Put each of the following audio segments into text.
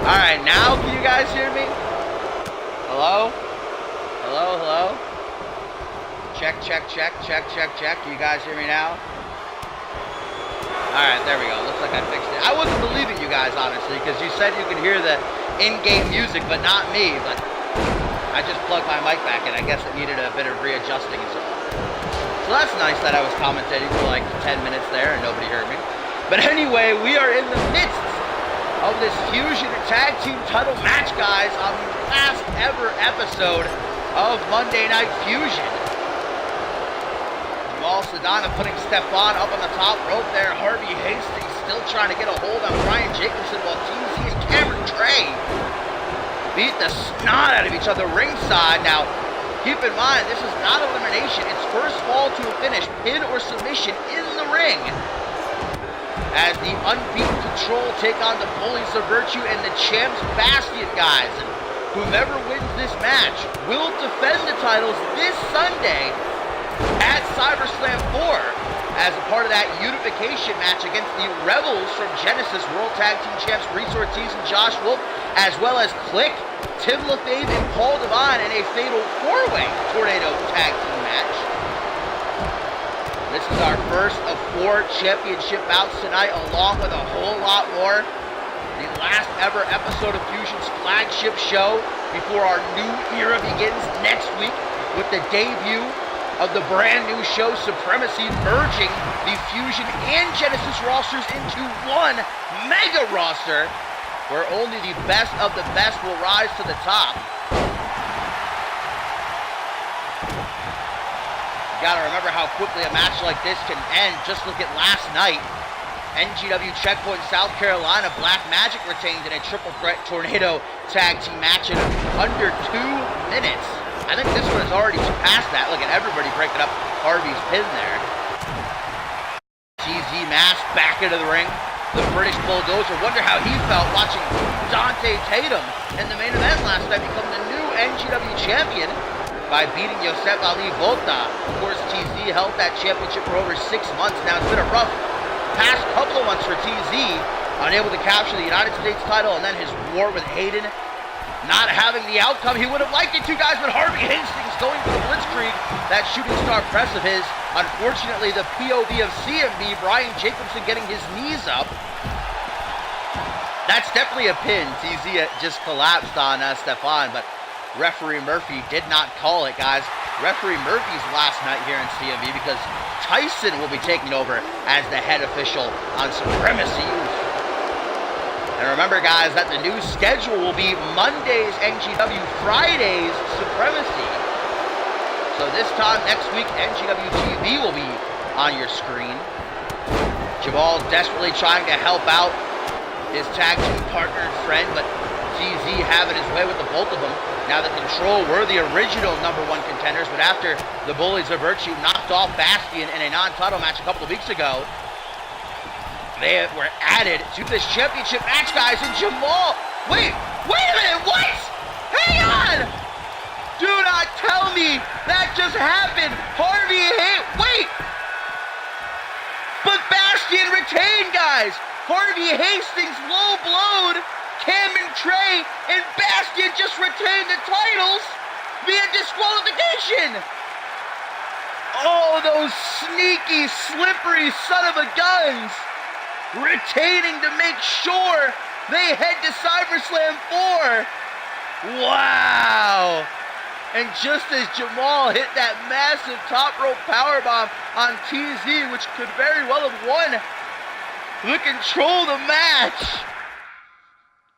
Alright, now can you guys hear me? Hello? Hello, hello? Check, check, check, check, check, check. Can you guys hear me now? Alright, there we go. Looks like I fixed it. I wasn't believing you guys, honestly, because you said you could hear the in-game music, but not me. But I just plugged my mic back in. I guess it needed a bit of readjusting and so on. So that's nice that I was commentating for like 10 minutes there and nobody heard me. But anyway, we are in the midst of this Fusion Tag Team title match, guys, on the last ever episode of Monday Night Fusion. Jamal Sedana putting Stefan up on the top rope there. Harvey Hastings still trying to get a hold on Brian Jacobson while TZ and Cameron Trey beat the snot out of each other ringside. Now, keep in mind, this is not elimination. It's first fall to a finish, pin or submission in the ring. As the unbeaten Control take on the Bullies of Virtue and the Champs Bastion, guys. And whomever wins this match will defend the titles this Sunday at SummerSlam 4 as a part of that unification match against the Rebels from Genesis, World Tag Team Champs Reese Ortiz and Josh Wolf, as well as Click, Tim LaFave, and Paul Devine in a fatal 4-way Tornado Tag Team match. This is our first of 4 championship bouts tonight, along with a whole lot more. The last ever episode of Fusion's flagship show before our new era begins next week with the debut of the brand new show Supremacy, merging the Fusion and Genesis rosters into one mega roster where only the best of the best will rise to the top. You gotta remember how quickly a match like this can end. Just look at last night. NGW Checkpoint South Carolina, Black Magic retained in a triple threat tornado tag team match in under 2 minutes. I think this one has already surpassed that. Look at everybody breaking up Harvey's pin there. TZ Mask back into the ring. The British Bulldozer. Wonder how he felt watching Dante Tatum in the main event last night become the new NGW champion by beating Josep Ali Volta. Of course, TZ held that championship for over 6 months now. It's been a rough past couple of months for TZ, unable to capture the United States title, and then his war with Hayden not having the outcome he would have liked it to, guys. But Harvey Hastings going for the blitzkrieg, that shooting star press of his. Unfortunately, the POV of CMV, Brian Jacobson getting his knees up. That's definitely a pin. TZ just collapsed on Stefan, but referee Murphy did not call it, guys. Referee Murphy's last night here in CMV because Tyson will be taking over as the head official on Supremacy. And remember, guys, that the new schedule will be Mondays NGW, Fridays Supremacy. So this time next week, NGW TV will be on your screen. Jamal desperately trying to help out his tag team partner and friend, but TZ having his way with the both of them. Now the Control were the original #1 contenders, but after the Bullies of Virtue knocked off Bastion in a non-title match a couple of weeks ago, they were added to this championship match, guys, and Jamal... Wait a minute, what? Hang on! Do not tell me that just happened! Wait! But Bastion retained, guys! Harvey Hastings low-blowed, Cameron Trey and Bastion just retained the titles via disqualification! Oh, those sneaky, slippery son of a guns! Retaining to make sure they head to SummerSlam 4! Wow! And just as Jamal hit that massive top rope powerbomb on TZ, which could very well have won the Control of the match.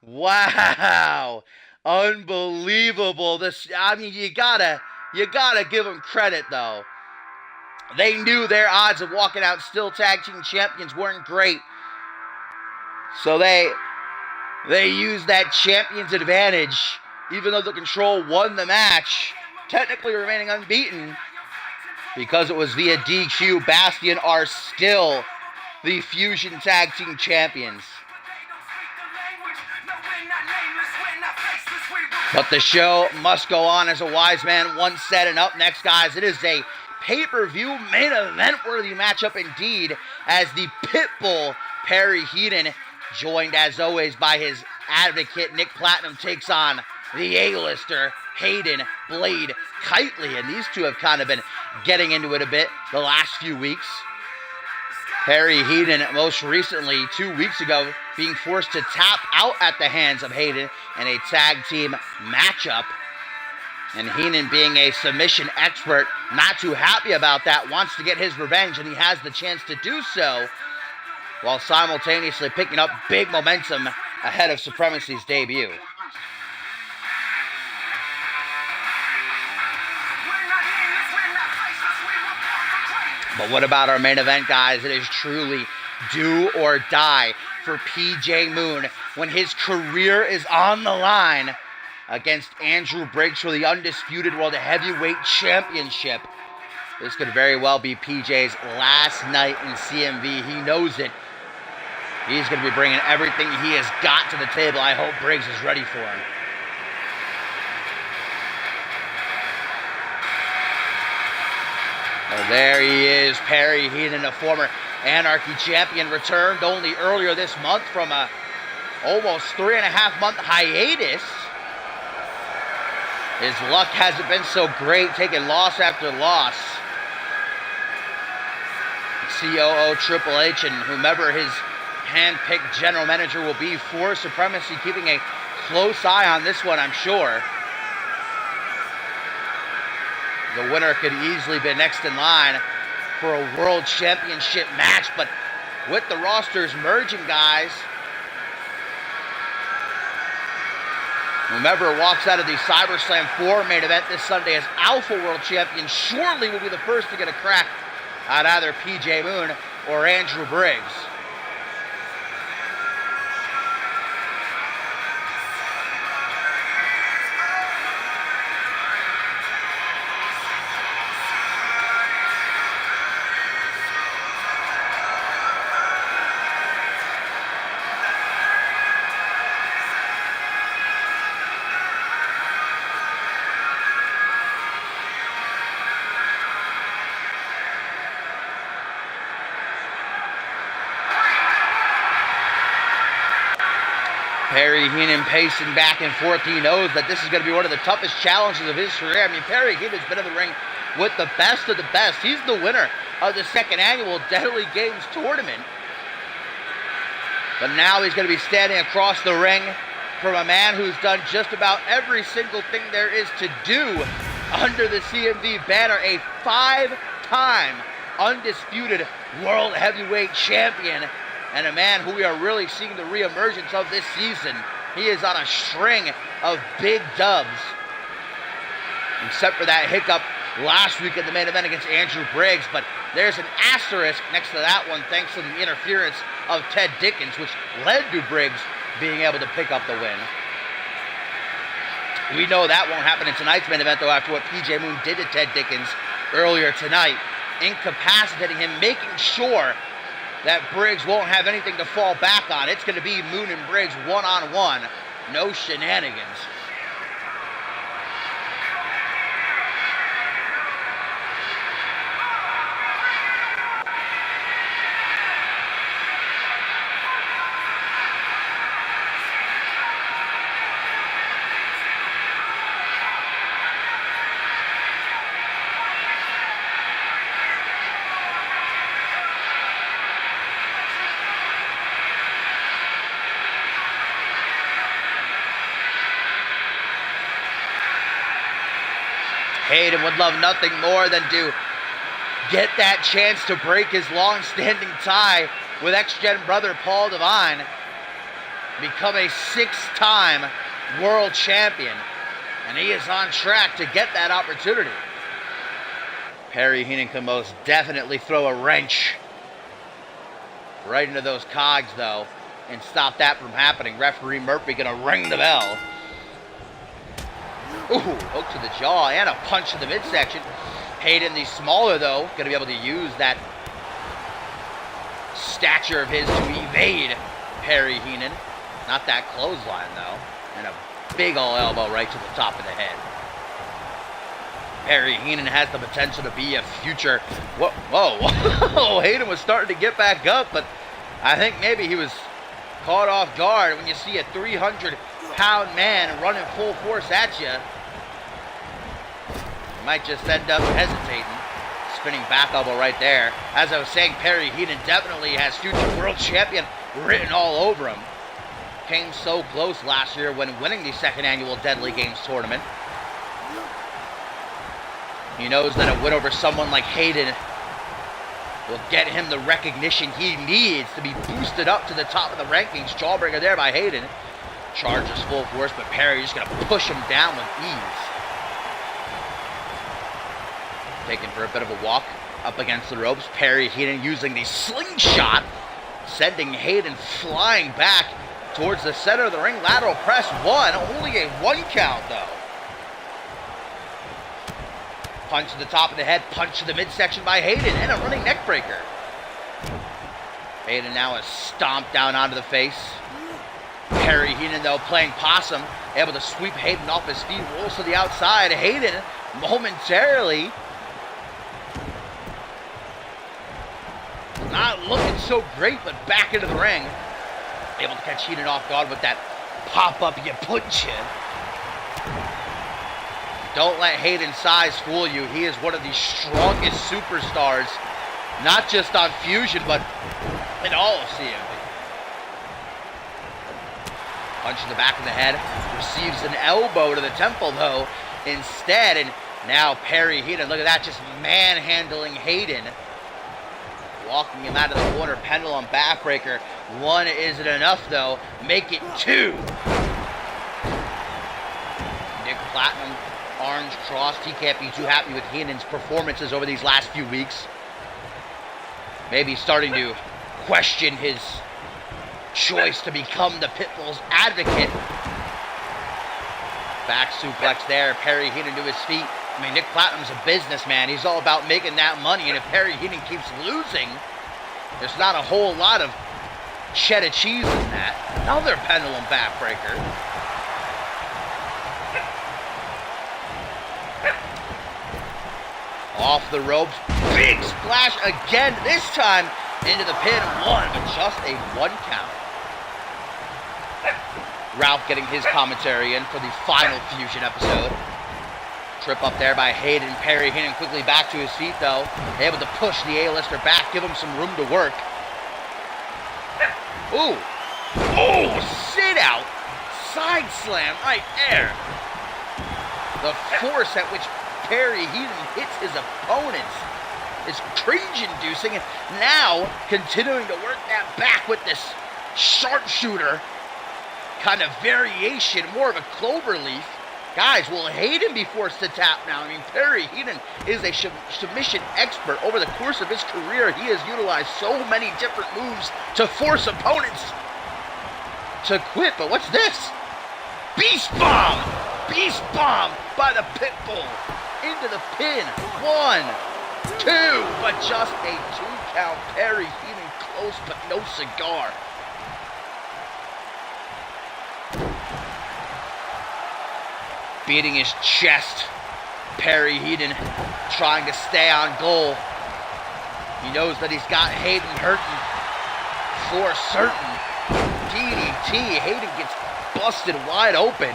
Wow. Unbelievable. I mean, you gotta give them credit, though. They knew their odds of walking out still tag team champions weren't great. So they used that champion's advantage. Even though the Control won the match, technically remaining unbeaten, because it was via DQ, Bastion are still the Fusion Tag Team Champions. But the show must go on, as a wise man once said. And up next, guys, it is a pay-per-view main event-worthy matchup indeed, as the Pitbull Perry Heaton, joined as always by his advocate Nick Platinum takes on the A-lister Hayden Blade Kitely, and these two have kind of been getting into it a bit the last few weeks. Perry Heenan, most recently 2 weeks ago, being forced to tap out at the hands of Hayden in a tag team matchup. And Heenan, being a submission expert, not too happy about that, wants to get his revenge, and he has the chance to do so, while simultaneously picking up big momentum ahead of Supremacy's debut. But what about our main event, guys? It is truly do or die for PJ Moon when his career is on the line against Andrew Briggs for the Undisputed World Heavyweight Championship. This could very well be PJ's last night in CMV. He knows it. He's going to be bringing everything he has got to the table. I hope Briggs is ready for him. Well, there he is, Perry Heenan, a former Anarchy champion, returned only earlier this month from a almost 3.5-month hiatus. His luck hasn't been so great, taking loss after loss. COO Triple H and whomever his hand-picked general manager will be for Supremacy, keeping a close eye on this one, I'm sure. The winner could easily be next in line for a World Championship match, but with the rosters merging, guys, whomever walks out of the CyberSlam 4 main event this Sunday as Alpha World Champion surely will be the first to get a crack at either PJ Moon or Andrew Briggs. Perry Heenan pacing back and forth. He knows that this is going to be one of the toughest challenges of his career. I mean, Perry Heenan's been in the ring with the best of the best. He's the winner of the second annual Deadly Games tournament. But now he's going to be standing across the ring from a man who's done just about every single thing there is to do under the CMV banner, a 5-time undisputed World Heavyweight Champion, and a man who we are really seeing the reemergence of this season. He is on a string of big dubs, except for that hiccup last week in the main event against Andrew Briggs. But there's an asterisk next to that one thanks to the interference of Ted Dickens, which led to Briggs being able to pick up the win. We know that won't happen in tonight's main event, though, after what PJ Moon did to Ted Dickens earlier tonight, incapacitating him, making sure that Briggs won't have anything to fall back on. It's going to be Moon and Briggs one-on-one. No shenanigans. Hayden would love nothing more than to get that chance to break his long-standing tie with ex-Gen brother Paul Devine, become a 6-time world champion, and he is on track to get that opportunity. Perry Heenan can most definitely throw a wrench right into those cogs, though, and stop that from happening. Referee Murphy gonna ring the bell. Ooh, hook to the jaw and a punch to the midsection. Hayden, the smaller, though, going to be able to use that stature of his to evade Perry Heenan. Not that clothesline, though. And a big ol' elbow right to the top of the head. Perry Heenan has the potential to be a future... Whoa. Hayden was starting to get back up, but I think maybe he was caught off guard when you see a 300-pound man running full force at you. You might just end up hesitating. Spinning back elbow right there. As I was saying, Perry Heaton definitely has future world champion written all over him. Came so close last year when winning the second annual Deadly Games tournament. He knows that a win over someone like Hayden will get him the recognition he needs to be boosted up to the top of the rankings. Jawbreaker there by Hayden. Charges full force, but Perry just going to push him down with ease. Taken for a bit of a walk up against the ropes. Perry Heaton using the slingshot, sending Hayden flying back towards the center of the ring. Lateral press one, only a 1 count though. Punch to the top of the head, punch to the midsection by Hayden, and a running neck breaker. Hayden now is stomped down onto the face. Perry Heaton though playing possum, able to sweep Hayden off his feet, rolls to the outside. Hayden momentarily not looking so great, but back into the ring. Able to catch Heaton off guard with that pop-up you punch in. Don't let Hayden's size fool you. He is one of the strongest superstars, not just on Fusion, but in all of CMV. Punch in the back of the head. Receives an elbow to the temple, though, instead. And now Perry Heaton, look at that, just manhandling Hayden. Walking him out of the corner, pendulum backbreaker. One isn't enough though. Make it two. Nick Platinum, arms crossed. He can't be too happy with Heenan's performances over these last few weeks. Maybe starting to question his choice to become the Pitbull's advocate. Back suplex there. Perry Heaton to his feet. I mean, Nick Platinum's a businessman. He's all about making that money, and if Perry Heaton keeps losing, there's not a whole lot of cheddar cheese in that. Another pendulum backbreaker. Off the ropes. Big splash again, this time into the pin. One, but just a 1 count. Ralph getting his commentary in for the final Fusion episode. Trip up there by Hayden. Perry Heaton quickly back to his feet, though. Able to push the A-lister back, give him some room to work. Ooh. Oh, sit out. Side slam right there. The force at which Perry Heaton hits his opponents is cringe-inducing. And now, continuing to work that back with this sharpshooter kind of variation, more of a clover leaf. Guys, will Hayden be forced to tap now? I mean, Perry Heaton is a submission expert. Over the course of his career, he has utilized so many different moves to force opponents to quit. But what's this? Beast Bomb! Beast Bomb by the Pitbull. Into the pin. 1, 2, but just a 2 count. Perry Heaton close, but no cigar. Beating his chest. Perry Heaton trying to stay on goal. He knows that he's got Hayden hurting for certain. DDT. Hayden gets busted wide open.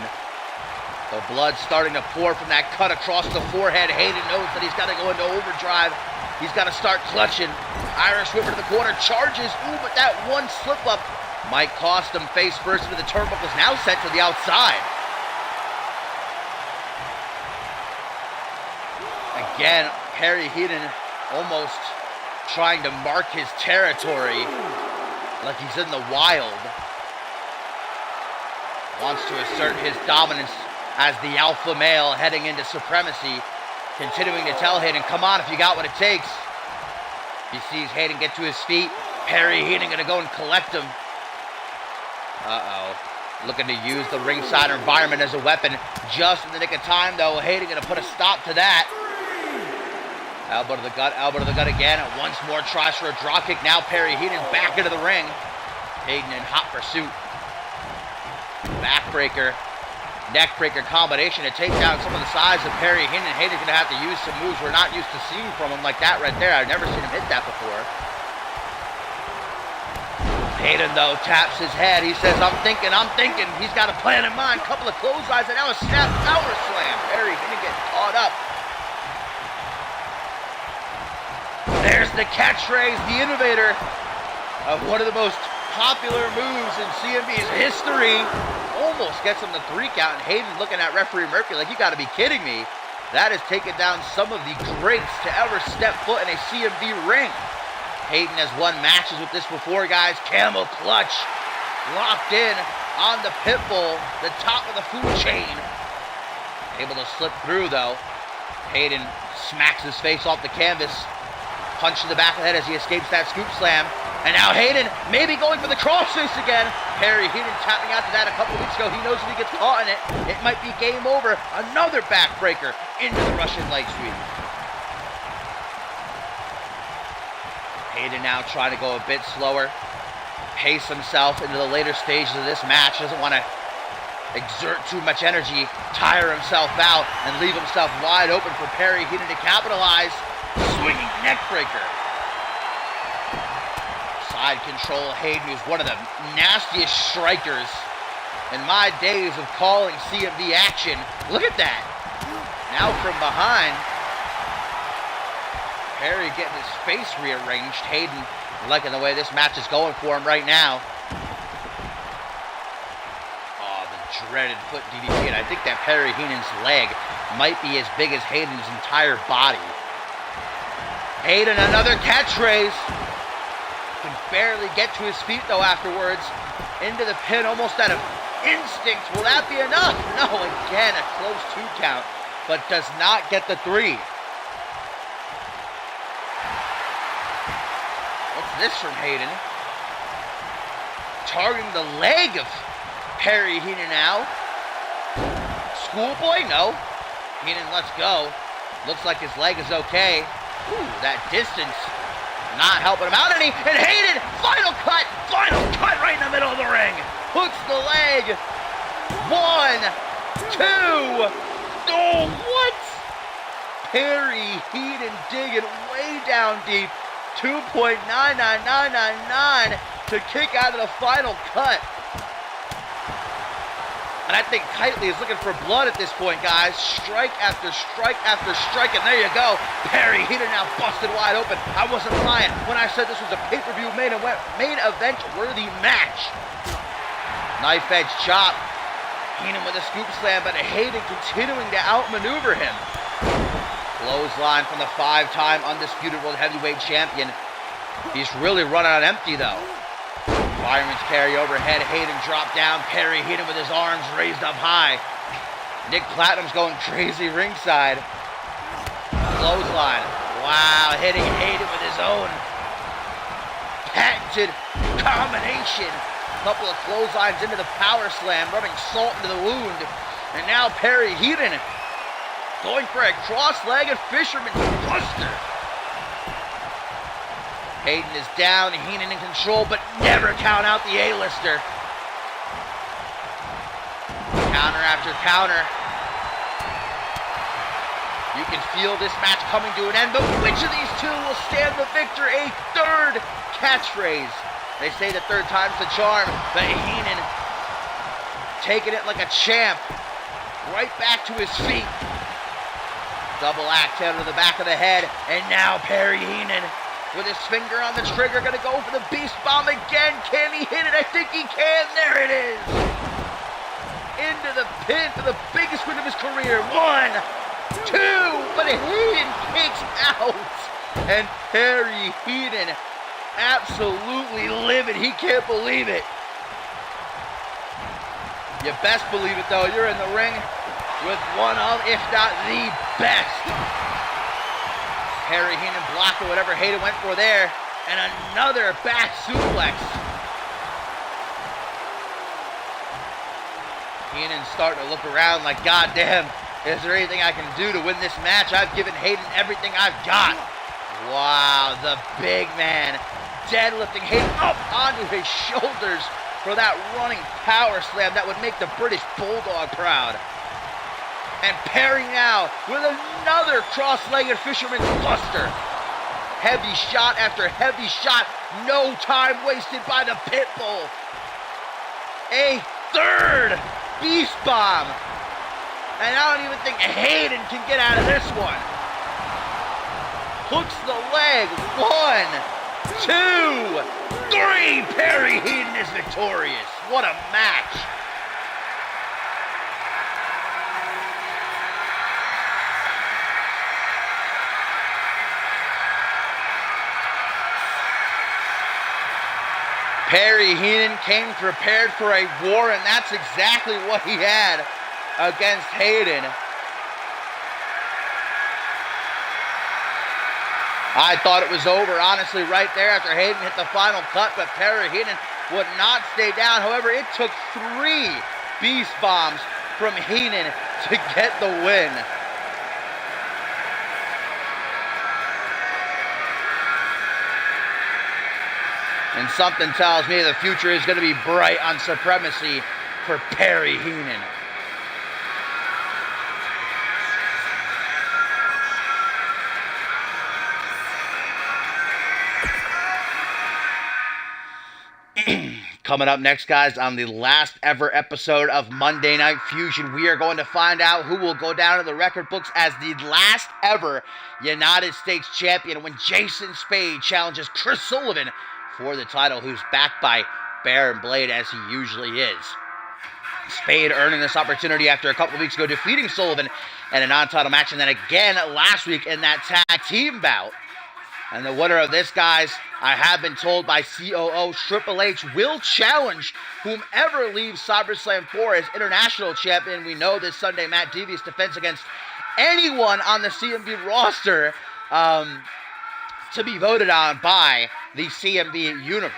The blood starting to pour from that cut across the forehead. Hayden knows that he's got to go into overdrive. He's got to start clutching. Irish whip to the corner. Charges. Ooh, but that one slip up might cost him. Face first into the turnbuckles. Now sent to the outside. Again, Perry Heaton almost trying to mark his territory like he's in the wild. Wants to assert his dominance as the alpha male heading into supremacy. Continuing to tell Hayden, come on if you got what it takes. He sees Hayden get to his feet. Perry Heaton going to go and collect him. Uh-oh. Looking to use the ringside environment as a weapon. Just in the nick of time, though. Hayden going to put a stop to that. Elbow to the gut again. Once more tries for a dropkick. Now Perry Heaton back into the ring. Hayden in hot pursuit. Backbreaker, neckbreaker combination to take down some of the size of Perry Heaton. Hayden's going to have to use some moves we're not used to seeing from him like that right there. I've never seen him hit that before. Hayden, though, taps his head. He says, I'm thinking. He's got a plan in mind. Couple of clotheslines, and now a snap power slam. Perry gonna get caught up. There's the catchphrase, the innovator of one of the most popular moves in CMV's history. Almost gets him the 3 count, and Hayden looking at referee Murphy like, you gotta be kidding me. That has taken down some of the greats to ever step foot in a CMV ring. Hayden has won matches with this before, guys. Camel clutch, locked in on the pit bull, the top of the food chain. Able to slip through, though. Hayden smacks his face off the canvas. Punch in the back of the head as he escapes that scoop slam. And now Hayden maybe going for the crossface again. Perry Hayden tapping out to that a couple of weeks ago. He knows if he gets caught in it, it might be game over. Another backbreaker into the Russian leg sweep. Hayden now trying to go a bit slower. Pace himself into the later stages of this match. Doesn't want to exert too much energy, tire himself out, and leave himself wide open for Perry Hayden to capitalize. Swinging neck breaker. Side control Hayden, who's one of the nastiest strikers in my days of calling CMV action. Look at that. Now from behind, Perry getting his face rearranged. Hayden liking the way this match is going for him right now. Oh, the dreaded foot DDT, and I think that Perry Heenan's leg might be as big as Hayden's entire body. Hayden, another catchphrase. Can barely get to his feet, though, afterwards. Into the pin, almost out of instinct. Will that be enough? No, again, a close 2 count, but does not get the 3. What's this from Hayden? Targeting the leg of Perry Heenan now. Schoolboy? No. Heenan lets go. Looks like his leg is okay. Ooh, that distance not helping him out any. And Hayden, final cut right in the middle of the ring. Hooks the leg. 1, 2. Oh, what? Perry Hayden digging way down deep. 2.99999 to kick out of the final cut. And I think Kitely is looking for blood at this point, guys. Strike after strike after strike, and there you go. Perry Hayden now busted wide open. I wasn't lying when I said this was a pay-per-view main event worthy match. Knife edge chop. Heenan with a scoop slam, but Hayden continuing to outmaneuver him. Clothesline from the 5-time undisputed world heavyweight champion. He's really running on empty, though. Fireman's carry overhead. Hayden dropped down. Perry Hayden with his arms raised up high. Nick Platinum's going crazy ringside. Clothesline. Wow, hitting Hayden with his own patented combination. Couple of clotheslines into the power slam, rubbing salt into the wound. And now Perry Hayden going for a cross-legged fisherman's buster. Hayden is down, Heenan in control, but never count out the A-lister. Counter after counter. You can feel this match coming to an end, but which of these two will stand the victor? A third catchphrase. They say the third time's the charm, but Heenan taking it like a champ. Right back to his feet. Double axe out of the back of the head, and now Perry Heenan with his finger on the trigger, gonna go for the beast bomb again. Can he hit it? I think he can. There it is. Into the pin for the biggest win of his career. 1, 2, but Hayden kicks out. And Perry Hayden absolutely livid. He can't believe it. You best believe it, though. You're in the ring with one of, if not the best. Perry Heenan blocking whatever Hayden went for there. And another back suplex. Heenan's starting to look around like, God damn, is there anything I can do to win this match? I've given Hayden everything I've got. Wow, the big man deadlifting Hayden up onto his shoulders for that running power slam that would make the British Bulldog proud. And Perry now with another cross-legged fisherman's buster. Heavy shot after heavy shot. No time wasted by the Pitbull. A third Beast Bomb. And I don't even think Hayden can get out of this one. Hooks the leg. 1, 2, 3. Perry Hayden is victorious. What a match. Perry Heenan came prepared for a war, and that's exactly what he had against Hayden. I thought it was over, honestly, right there after Hayden hit the final cut, but Perry Heenan would not stay down. However, it took 3 Beast Bombs from Heenan to get the win. And something tells me the future is going to be bright on Supremacy for Perry Heenan. Coming up next, guys, on the last ever episode of Monday Night Fusion, we are going to find out who will go down in the record books as the last ever United States champion when Jason Spade challenges Chris Sullivan for the title, who's backed by Baron Blade as he usually is. Spade earning this opportunity after a couple of weeks ago defeating Sullivan in a non-title match, and then again last week in that tag team bout. And the winner of this, guys, I have been told by COO Triple H, will challenge whomever leaves SummerSlam 4 as international champion. We know this Sunday Matt Devious defense against anyone on the CMV roster to be voted on by the CMV universe.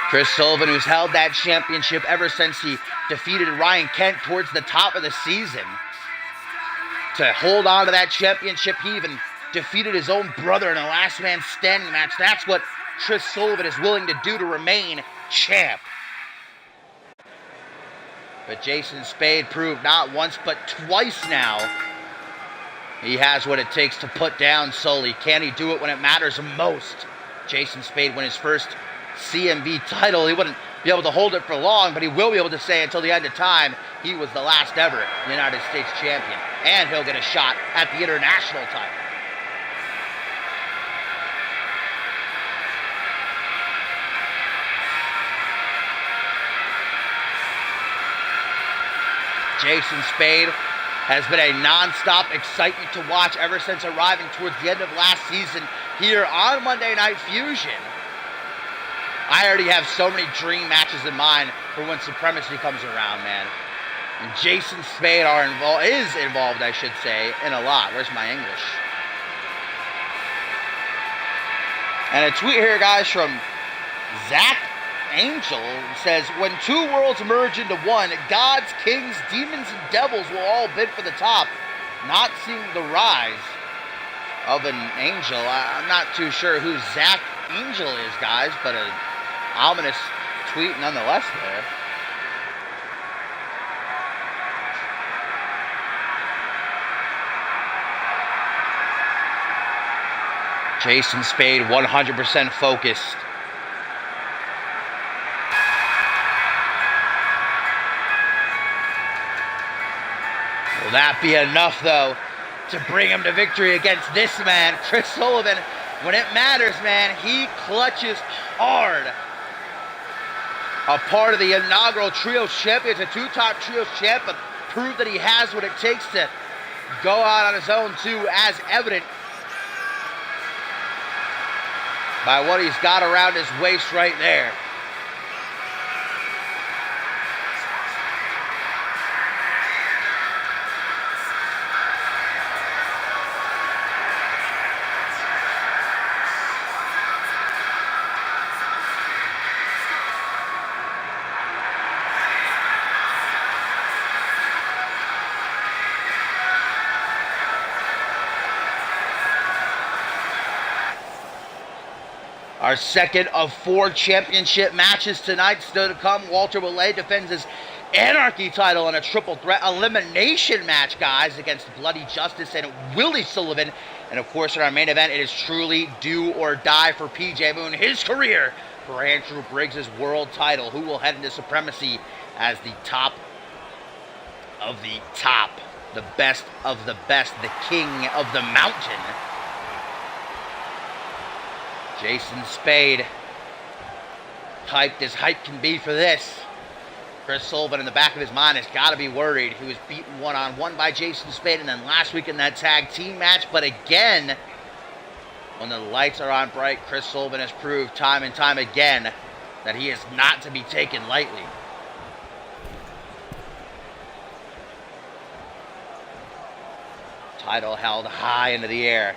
Chris Sullivan, who's held that championship ever since he defeated Ryan Kent towards the top of the season. To hold on to that championship, he even defeated his own brother in a last man standing match. That's what Chris Sullivan is willing to do to remain champ. But Jason Spade proved not once but twice now he has what it takes to put down Sully. Can he do it when it matters most? Jason Spade won his first CMV title. He wouldn't be able to hold it for long, but he will be able to say until the end of time he was the last ever United States champion. And he'll get a shot at the international title. Jason Spade has been a non-stop excitement to watch ever since arriving towards the end of last season here on Monday Night Fusion. I already have so many dream matches in mind for when Supremacy comes around, man. And Jason Spade is involved, I should say, in a lot. Where's my English? And a tweet here, guys, from Zach Angel says, when 2 worlds merge into one, gods, kings, demons, and devils will all bid for the top. Not seeing the rise of an angel. I'm not too sure who Zach Angel is, guys, but an ominous tweet nonetheless there. Jason Spade 100% focused. Will that be enough, though, to bring him to victory against this man, Chris Sullivan? When it matters, man, he clutches hard. A part of the inaugural Trios Champions, a 2-top Trios champ, but proved that he has what it takes to go out on his own, too, as evident by what he's got around his waist right there. Our second of 4 championship matches tonight still to come. Walter Willett defends his Anarchy title in a triple threat elimination match, guys, against Bloody Justice and Willie Sullivan. And, of course, in our main event, it is truly do or die for PJ Moon, his career for Andrew Briggs' world title, who will head into supremacy as the top of the top, the best of the best, the king of the mountain. Jason Spade, hyped as hype can be for this. Chris Sullivan in the back of his mind has got to be worried. He was beaten one-on-one by Jason Spade, and then last week in that tag team match. But again, when the lights are on bright, Chris Sullivan has proved time and time again that he is not to be taken lightly. Title held high into the air.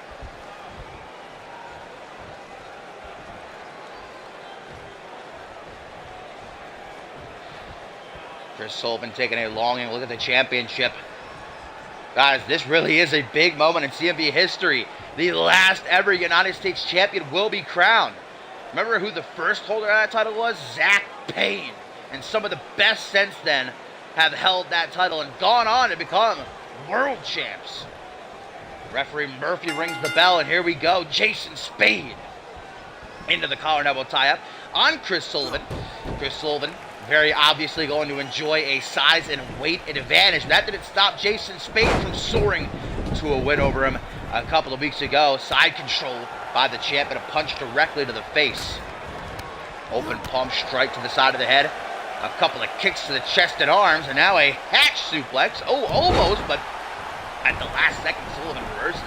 Chris Sullivan taking a longing look at the championship. Guys, this really is a big moment in CMV history. The last ever United States champion will be crowned. Remember who the first holder of that title was? Zach Payne. And some of the best since then have held that title and gone on to become world champs. Referee Murphy rings the bell, and here we go. Jason Spade into the collar and elbow tie-up on Chris Sullivan. Chris Sullivan very obviously going to enjoy a size and weight advantage. That didn't stop Jason Spade from soaring to a win over him a couple of weeks ago. Side control by the champ and a punch directly to the face. Open pump strike to the side of the head. A couple of kicks to the chest and arms, and now a hatch suplex. Oh, almost, but at the last second, Sullivan reverses.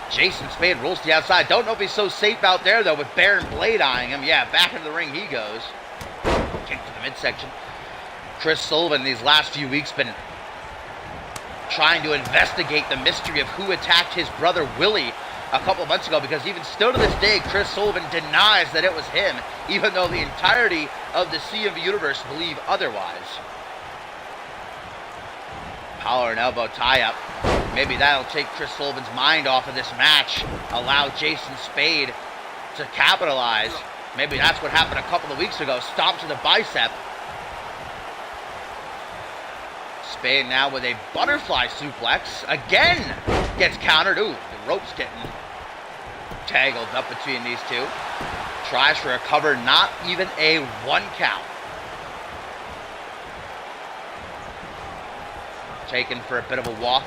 Jason Spade rolls to the outside. Don't know if he's so safe out there, though, with Baron Blade eyeing him. Yeah, back into the ring he goes. Kick to the midsection. Chris Sullivan these last few weeks been trying to investigate the mystery of who attacked his brother Willie a couple months ago, because even still to this day, Chris Sullivan denies that it was him, even though the entirety of the CMV universe believe otherwise. Collar and elbow tie-up. Maybe that'll take Chris Sullivan's mind off of this match, allow Jason Spade to capitalize. Maybe that's what happened a couple of weeks ago. Stomp to the bicep. Spade now with a butterfly suplex. Again gets countered. Ooh, the rope's getting tangled up between these two. Tries for a cover, not even a 1 count. Taken for a bit of a walk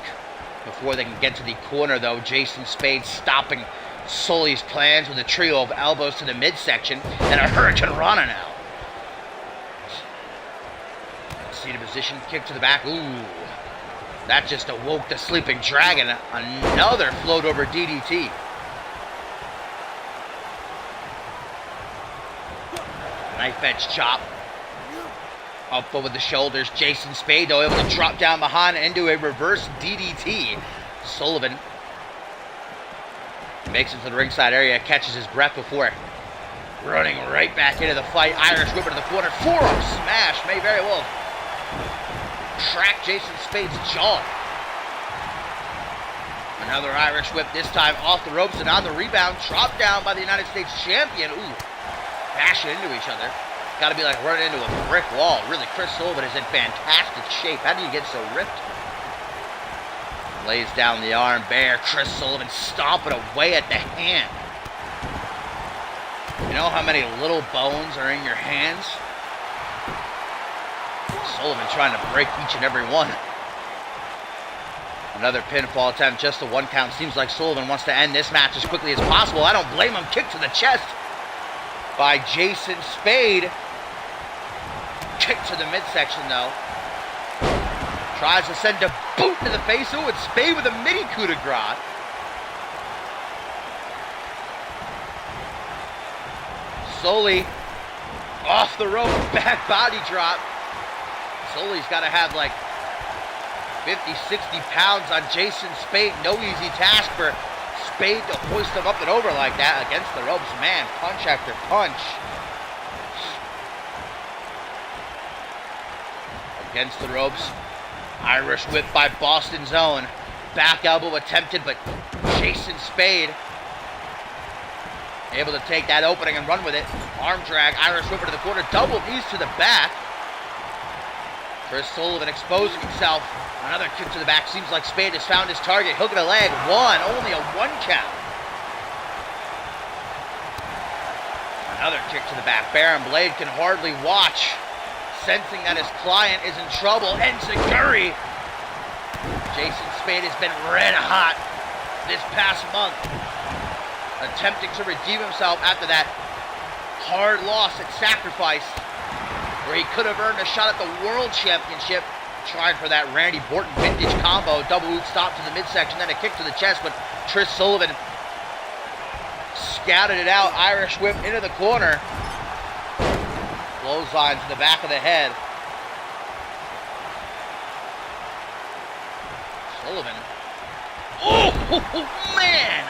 before they can get to the corner, though. Jason Spade stopping Sully's plans with a trio of elbows to the midsection and a Hurricane Rana now. Seated position, kick to the back. Ooh, that just awoke the sleeping dragon. Another float over DDT. Knife edge chop. Up over the shoulders. Jason Spade, though, able to drop down behind into a reverse DDT. Sullivan makes it to the ringside area, catches his breath before running right back into the fight. Irish whip into the corner. Forearm smash may very well track Jason Spade's jaw. Another Irish whip, this time off the ropes and on the rebound. Dropped down by the United States champion. Ooh, bashing into each other. Got to be like running into a brick wall. Really, Chris Sullivan is in fantastic shape. How do you get so ripped? Lays down the arm bare. Chris Sullivan stomping away at the hand. You know how many little bones are in your hands? Sullivan trying to break each and every one. Another pinfall attempt, just a 1 count. Seems like Sullivan wants to end this match as quickly as possible. I don't blame him. Kick to the chest by Jason Spade. Kick to the midsection, though. Tries to send a boot to the face. Ooh, it's Spade with a mini coup de grace. Sully off the rope, back body drop. Sully's got to have like 50, 60 pounds on Jason Spade. No easy task for Spade to hoist him up and over like that against the ropes. Man, punch after punch. Against the ropes. Irish whip by Boston's own. Back elbow attempted, but Jason Spade Able to take that opening and run with it. Arm drag, Irish whip to the corner, double knees to the back. Chris Sullivan exposing himself. Another kick to the back. Seems like Spade has found his target. Hook in the leg. One. Only a 1 count. Another kick to the back. Baron Blade can hardly watch. Sensing that his client is in trouble. Enziguri. Jason Spade has been red hot this past month. Attempting to redeem himself after that hard loss at Sacrifice, where he could have earned a shot at the World Championship. Trying for that Randy Orton vintage combo. Double boot stop to the midsection, then a kick to the chest, but Chris Sullivan scouted it out. Irish whip into the corner. Clothesline to the back of the head. Sullivan. Oh, man!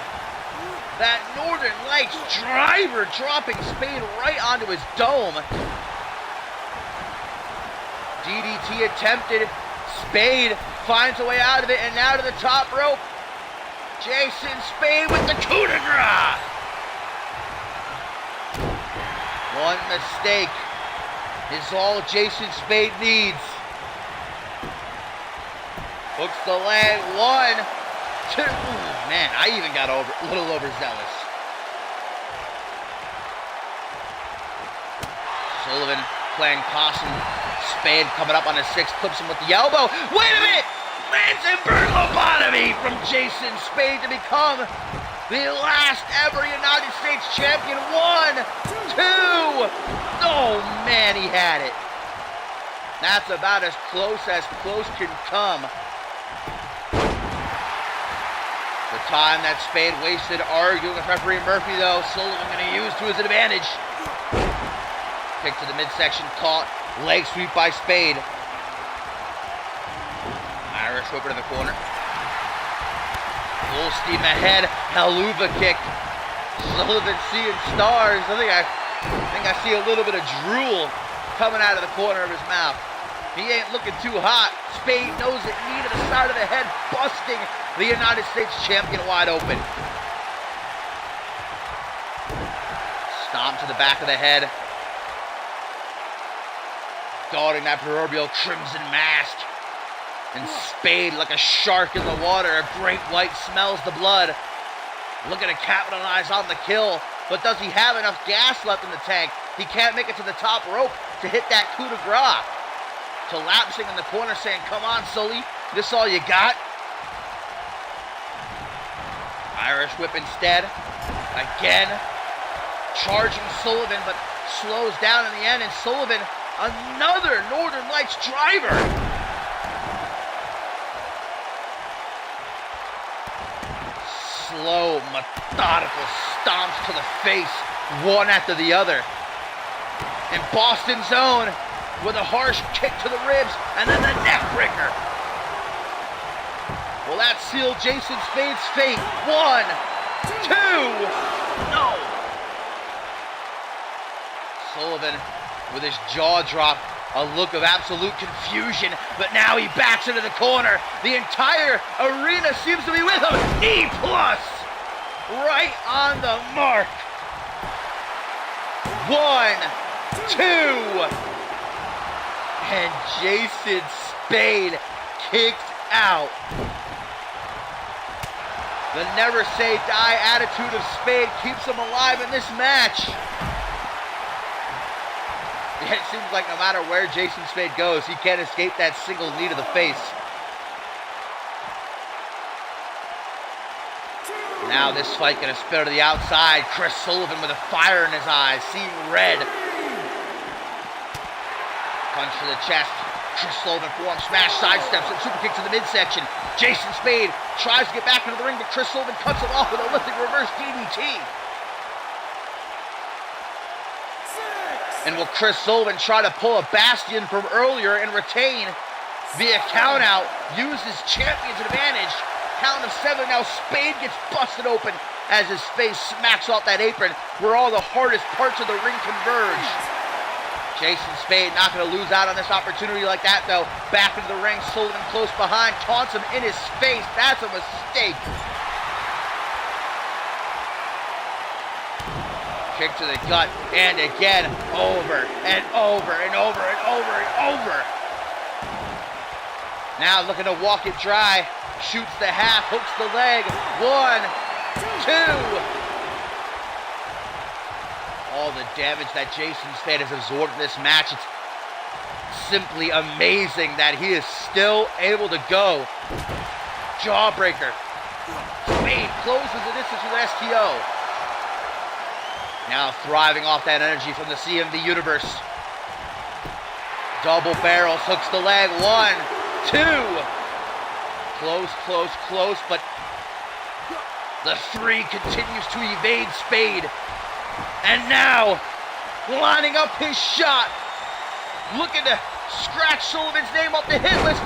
That Northern Lights driver dropping Spade right onto his dome. DDT attempted. Spade finds a way out of it, and now to the top rope. Jason Spade with the coup de grace. One mistake is all Jason Spade needs. Hooks the leg. 1, 2. Ooh, man, I even got a little overzealous. Sullivan playing possum. Spade coming up on his 6, clips him with the elbow. Wait a minute! Lansenberg lobotomy from Jason Spade to become the last ever United States champion. 1, 2. Oh man, he had it. That's about as close can come. The time that Spade wasted arguing with referee Murphy, though, Sullivan going to use to his advantage. Kick to the midsection, caught. Leg sweep by Spade. Irish whipper to the corner. Full steam ahead. Helluva kick. Sullivan seeing stars. I think I see a little bit of drool coming out of the corner of his mouth. He ain't looking too hot. Spade knows it. Knee to the side of the head, busting the United States champion wide open. Stomp to the back of the head. Guarding that proverbial crimson mask. And Spade, like a shark in the water, a great white, smells the blood. Looking to capitalize on the kill, but does he have enough gas left in the tank? He can't make it to the top rope to hit that coup de grace. Collapsing in the corner, saying, "Come on, Sully, this all you got?" Irish whip instead. Again, charging Sullivan, but slows down in the end, and Sullivan, another Northern Lights driver. Slow, methodical stomps to the face, one after the other. And Boston's own with a harsh kick to the ribs, and then the neck breaker. Well, that sealed Jason Spade's fate. 1, 2, no. Sullivan with his jaw drop, a look of absolute confusion, but now he backs into the corner. The entire arena seems to be with him. E+, right on the mark. 1, 2, and Jason Spade kicks out. The never say die attitude of Spade keeps him alive in this match. It seems like no matter where Jason Spade goes, he can't escape that single knee to the face. Now this fight gonna spin to the outside. Chris Sullivan with a fire in his eyes, seeing red. Punch to the chest. Chris Sullivan forearm smash, sidesteps and super kick to the midsection. Jason Spade tries to get back into the ring, but Chris Sullivan cuts him off with a lifting reverse DDT. And will Chris Sullivan try to pull a Bastion from earlier and retain via count out, use his champion's advantage? Count of 7, now Spade gets busted open as his face smacks off that apron where all the hardest parts of the ring converge. Jason Spade not going to lose out on this opportunity like that, though. Back into the ring, Sullivan close behind, taunts him in his face. That's a mistake. Kick to the gut, and again, over and over and over and over and over. Now looking to walk it dry, shoots the half, hooks the leg. 1, 2. All the damage that Jason Spade has absorbed in this match, it's simply amazing that he is still able to go. Jawbreaker. Spade closes the distance with an STO. Now thriving off that energy from the CMV universe. Double barrels, hooks the leg. 1, 2. Close, close, close, but the 3 continues to evade Spade. And now, lining up his shot. Looking to scratch Sullivan's name off the hit list.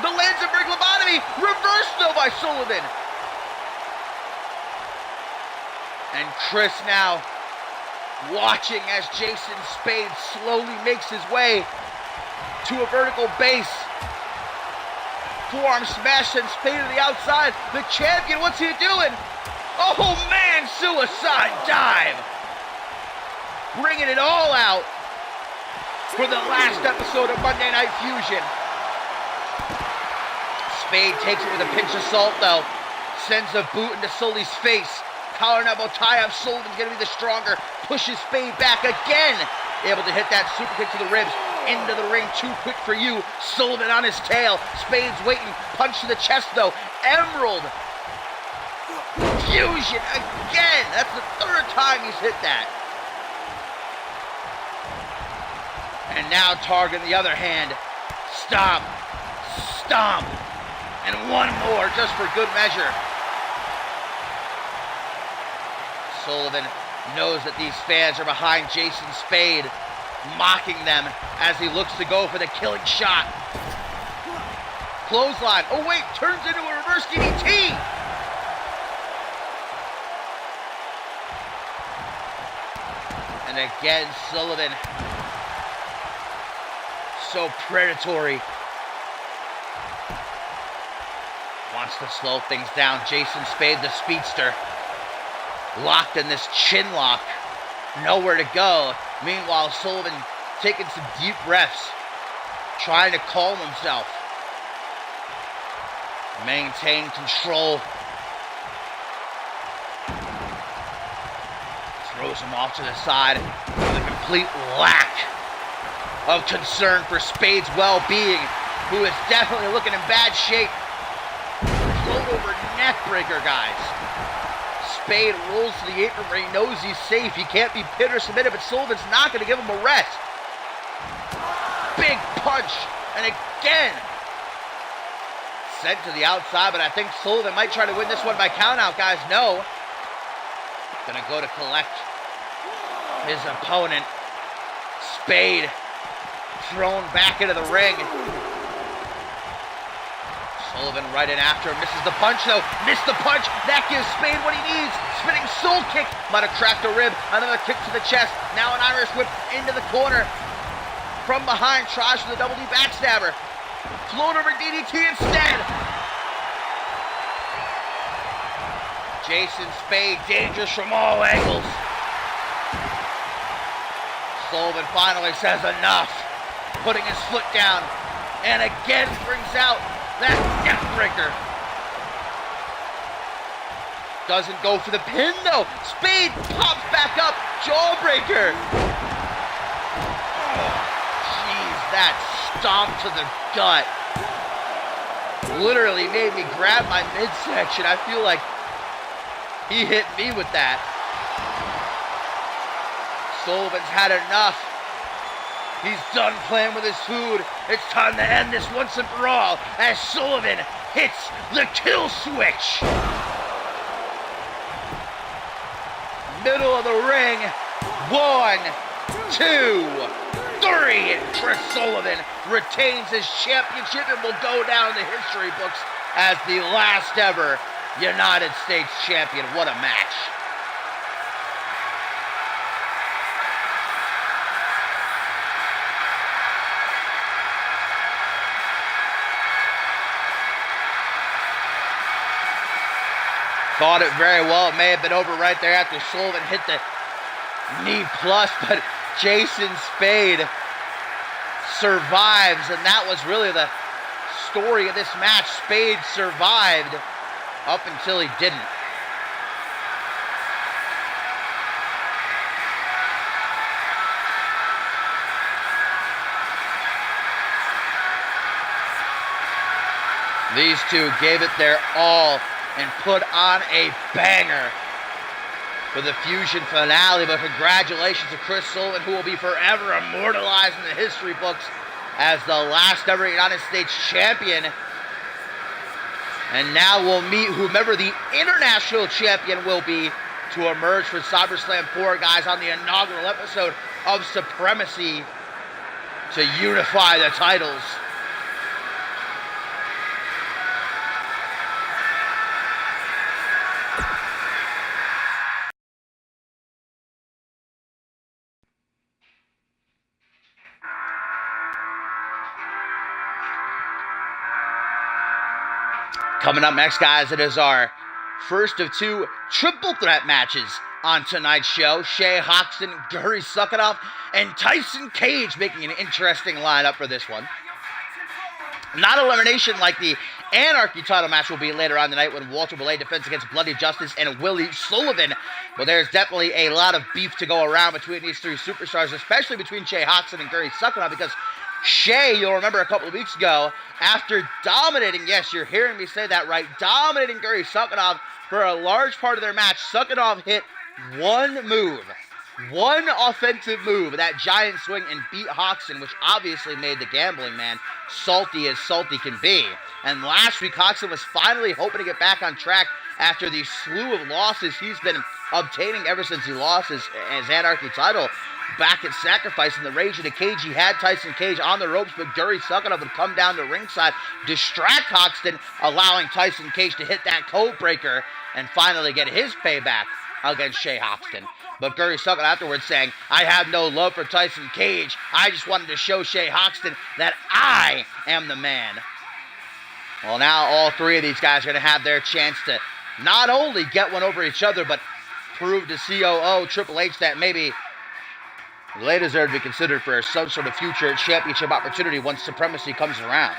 The Lanzenberg lobotomy, reversed though by Sullivan. And Chris now watching as Jason Spade slowly makes his way to a vertical base. Forearm smash and Spade to the outside. The champion, what's he doing? Oh man, suicide dive. Bringing it all out for the last episode of Monday Night Fusion. Spade takes it with a pinch of salt though. Sends a boot into Sully's face. Collar and elbow tie-up. Sullivan's going to be the stronger. Pushes Spade back again. Able to hit that super kick to the ribs. Into the ring. Too quick for you. Sullivan on his tail. Spade's waiting. Punch to the chest though. Emerald. Fusion again. That's the 3rd time he's hit that. And now Target on the other hand. Stomp. Stomp. And one more just for good measure. Sullivan knows that these fans are behind Jason Spade, mocking them as he looks to go for the killing shot. Clothesline. Oh wait, turns into a reverse DDT. And again, Sullivan. So predatory. Wants to slow things down. Jason Spade, the speedster. Locked in this chin lock. Nowhere to go. Meanwhile, Sullivan taking some deep breaths. Trying to calm himself. Maintain control. Throws him off to the side with a complete lack of concern for Spade's well-being, who is definitely looking in bad shape. Float over neck breaker, guys. Spade rolls to the apron where he knows he's safe. He can't be pinned or submitted, but Sullivan's not going to give him a rest. Big punch, and again, sent to the outside, but I think Sullivan might try to win this one by countout, guys. No. Gonna go to collect his opponent. Spade thrown back into the ring. Sullivan right in after him. Misses the punch though. Missed the punch. That gives Spade what he needs. Spinning soul kick. Might have cracked a rib. Another kick to the chest. Now an Irish whip into the corner. From behind. Tries for the double D backstabber. Float over DDT instead. Jason Spade dangerous from all angles. Sullivan finally says enough. Putting his foot down. And again brings out that neck breaker. Doesn't go for the pin though. Spade pops back up. Jawbreaker. Oh, jeez, that stomp to the gut literally made me grab my midsection. I feel like he hit me with that. Sullivan's had enough. He's done playing with his food. It's time to end this once and for all as Sullivan hits the kill switch. Middle of the ring. 1, 2, 3. And Chris Sullivan retains his championship and will go down in the history books as the last ever United States champion. What a match. Thought it very well. It may have been over right there after Sullivan hit the knee plus, but Jason Spade survives, and that was really the story of this match. Spade survived up until he didn't. These two gave it their all and put on a banger for the Fusion finale, but congratulations to Chris Sullivan, who will be forever immortalized in the history books as the last ever United States champion. And now we'll meet whomever the international champion will be to emerge for SummerSlam 4, guys, on the inaugural episode of Supremacy to unify the titles. Coming up next, guys, it is our first of two triple threat matches on tonight's show. Shay Hoxton, Guri Sukkanoff, and Tyson Cage making an interesting lineup for this one. Not elimination like the Anarchy title match will be later on tonight when Walter Belay defends against Bloody Justice and Willie Sullivan. But there's definitely a lot of beef to go around between these three superstars, especially between Shay Hoxton and Guri Sukkanoff, because Shay, you'll remember a couple of weeks ago, after dominating, yes, you're hearing me say that right, dominating Guri Sukkanoff for a large part of their match, Sukkanoff hit one move, one offensive move, that giant swing, and beat Hoxton, which obviously made the gambling man salty as salty can be. And last week, Hoxton was finally hoping to get back on track after the slew of losses he's been obtaining ever since he lost his Anarchy title back at Sacrifice in the Rage of the Cage. He had Tyson Cage on the ropes, but Guri Sukkanoff would come down to ringside, distract Hoxton, allowing Tyson Cage to hit that code breaker and finally get his payback against Shay Hoxton. But Guri Sukkanoff afterwards saying, "I have no love for Tyson Cage. I just wanted to show Shay Hoxton that I am the man." Well, now all three of these guys are going to have their chance to not only get one over each other, but prove to COO Triple H that maybe they deserve to be considered for some sort of future championship opportunity once Supremacy comes around.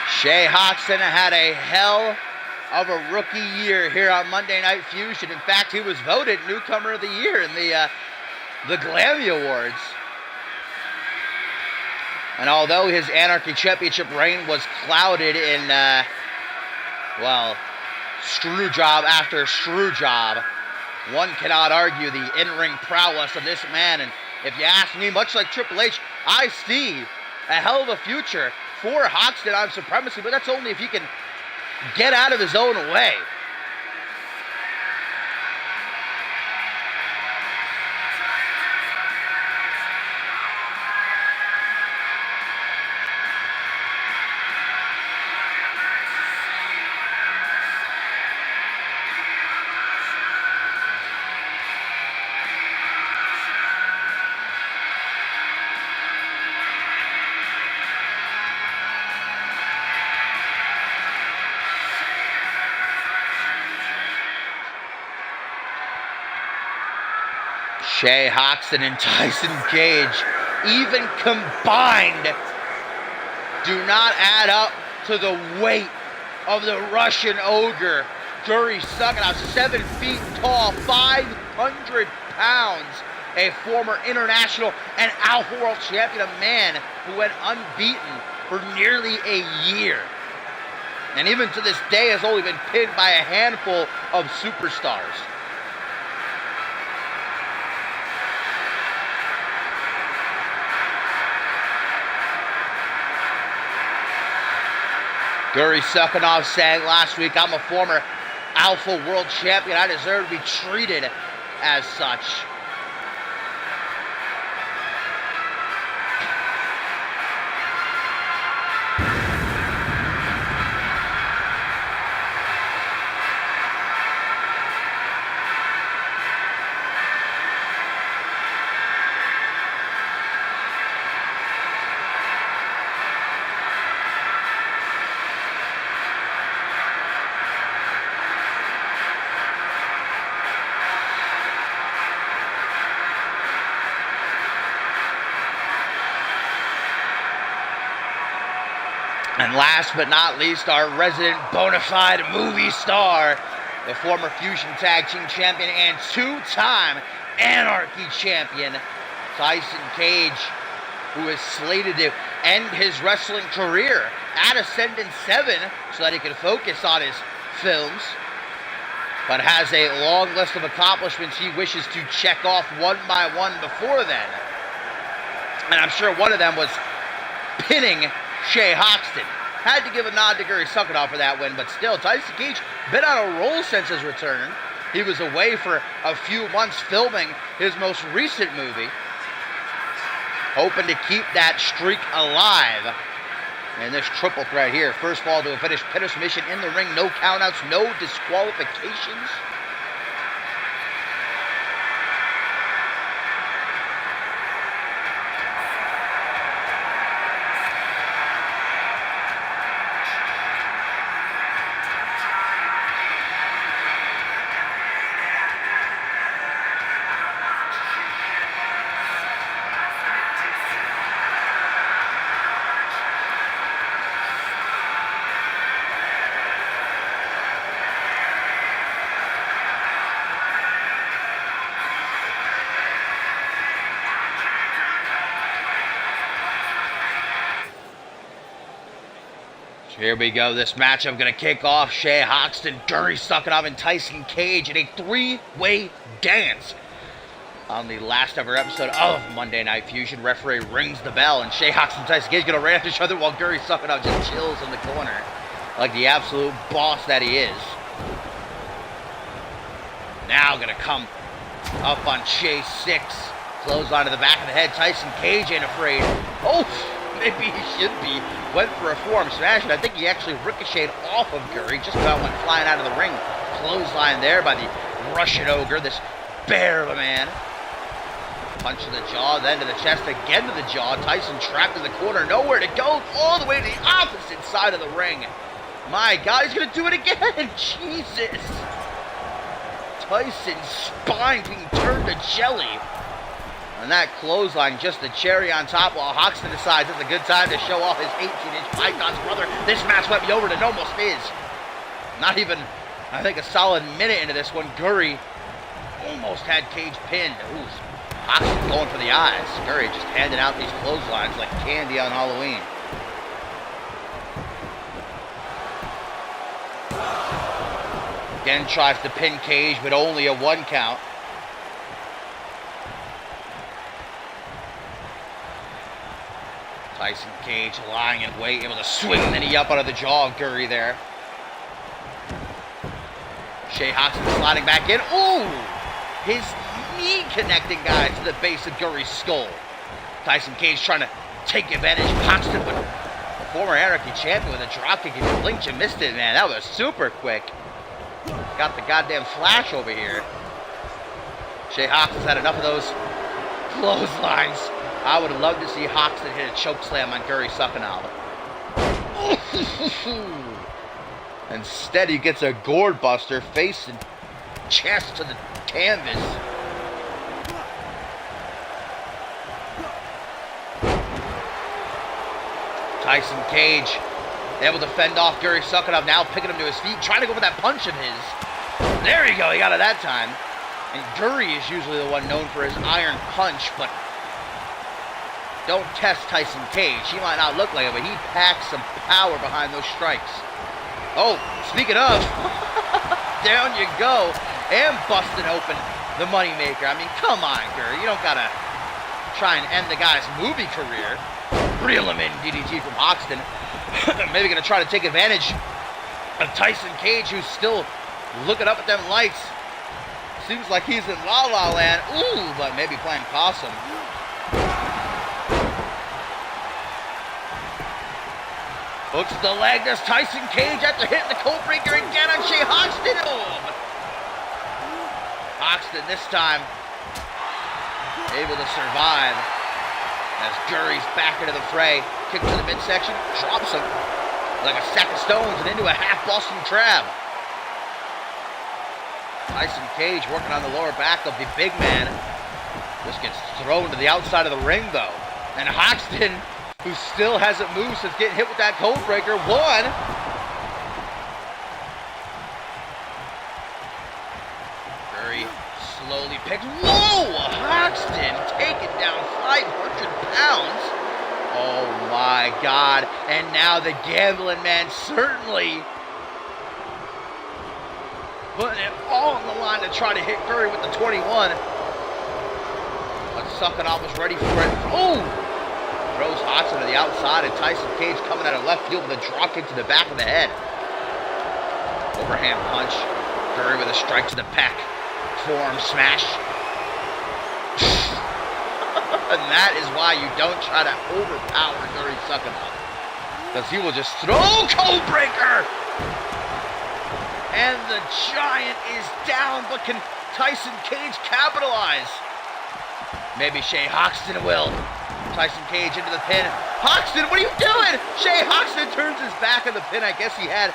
Shay Hoxton had a hell of a rookie year here on Monday Night Fusion. In fact, he was voted Newcomer of the Year in the Glammy Awards. And although his Anarchy Championship reign was clouded in, screw job after screw job, one cannot argue the in-ring prowess of this man. And if you ask me, much like Triple H, I see a hell of a future for Hoxton on Supremacy, but that's only if he can get out of his own way. Shay Hoxton and Tyson Cage, even combined, do not add up to the weight of the Russian ogre, Guri Sukkanoff, 7 feet tall, 500 pounds, a former international and Alpha World Champion, a man who went unbeaten for nearly a year. And even to this day has only been pinned by a handful of superstars. Guri Sukkanoff saying last week, "I'm a former Alpha World Champion. I deserve to be treated as such." And last but not least, our resident bona fide movie star, the former Fusion Tag Team Champion and two-time Anarchy Champion, Tyson Cage, who is slated to end his wrestling career at Ascendant 7 so that he can focus on his films, but has a long list of accomplishments he wishes to check off one by one before then. And I'm sure one of them was pinning Shay Hoxton. Had to give a nod to Gary Suckenhoff for that win, but still, Tyson Cage been on a roll since his return. He was away for a few months filming his most recent movie, hoping to keep that streak alive. And this triple threat here, first fall to a finish, pin submission in the ring, no countouts, no disqualifications. Here we go. This matchup going to kick off. Shay Hoxton, Gary Suckenhoff, and Tyson Cage in a three-way dance. On the last ever episode of Monday Night Fusion, referee rings the bell, and Shay Hoxton and Tyson Cage going to ran at each other while Gary Suckenhoff just chills in the corner like the absolute boss that he is. Now going to come up on Shay 6. Close onto the back of the head. Tyson Cage ain't afraid. Oh! Maybe he should be. Went for a forearm smash, and I think he actually ricocheted off of Gary. Just about went flying out of the ring. Clothesline there by the Russian Ogre, this bear of a man. Punch to the jaw, then to the chest, again to the jaw. Tyson trapped in the corner, nowhere to go, all the way to the opposite side of the ring. My God, he's going to do it again. Jesus. Tyson's spine being turned to jelly. And that clothesline, just the cherry on top, while Hoxton decides it's a good time to show off his 18-inch Python's brother. This match might be over, and it almost is. Not even, I think, a solid minute into this one, Gary almost had Cage pinned. Ooh, Hoxton going for the eyes. Gary just handing out these clotheslines like candy on Halloween. Again tries to pin Cage, but only a 1 count. Tyson Cage lying in wait, able to swing the knee up out of the jaw of Gary there. Shay Hoxton sliding back in. Ooh! His knee connecting, guys, to the base of Gary's skull. Tyson Cage trying to take advantage. Hoxton, but the former Anarchy champion with a dropkick. If you blinked, you missed it, man. That was super quick. Got the goddamn flash over here. Shay Hoxton's had enough of those clotheslines. I would have loved to see Hoxton hit a choke slam on Gary Suckenhoff. Instead, he gets a gourd buster, face and chest to the canvas. Tyson Cage able to fend off Gary Suckenhoff, now picking him to his feet, trying to go for that punch of his. There you go, he got it that time. And Gary is usually the one known for his iron punch, but don't test Tyson Cage. He might not look like it, but he packs some power behind those strikes. Oh, speaking of, down you go. And busting open the moneymaker. I mean, come on, Gary. You don't got to try and end the guy's movie career. Reel him in, DDT from Hoxton. Maybe going to try to take advantage of Tyson Cage, who's still looking up at them lights. Seems like he's in La La Land. Ooh, but maybe playing possum. Hooks the leg. There's Tyson Cage after hitting the cold breaker again on Shay Hoxton. Oh, but Hoxton this time able to survive as Gary's back into the fray. Kick to the midsection, drops him like a sack of stones and into a half Boston Crab. Tyson Cage working on the lower back of the big man. Just gets thrown to the outside of the ring though. And Hoxton who still hasn't moved since getting hit with that code breaker. One. Curry slowly picked. Whoa! Hoxton taken down 500 pounds. Oh my God. And now the gambling man certainly putting it all on the line to try to hit Curry with the 21. But Suchanov was ready for it. Oh! Throws Hoxton to the outside, and Tyson Cage coming out of left field with a drop kick to the back of the head. Overhand punch. Curry with a strike to the pec. Forearm smash. And that is why you don't try to overpower Gary Suchanov, because he will just throw code breaker. And the Giant is down, but can Tyson Cage capitalize? Maybe Shea Hoxton will. Tyson Cage into the pin. Hoxton, what are you doing? Shea Hoxton turns his back on the pin. I guess he had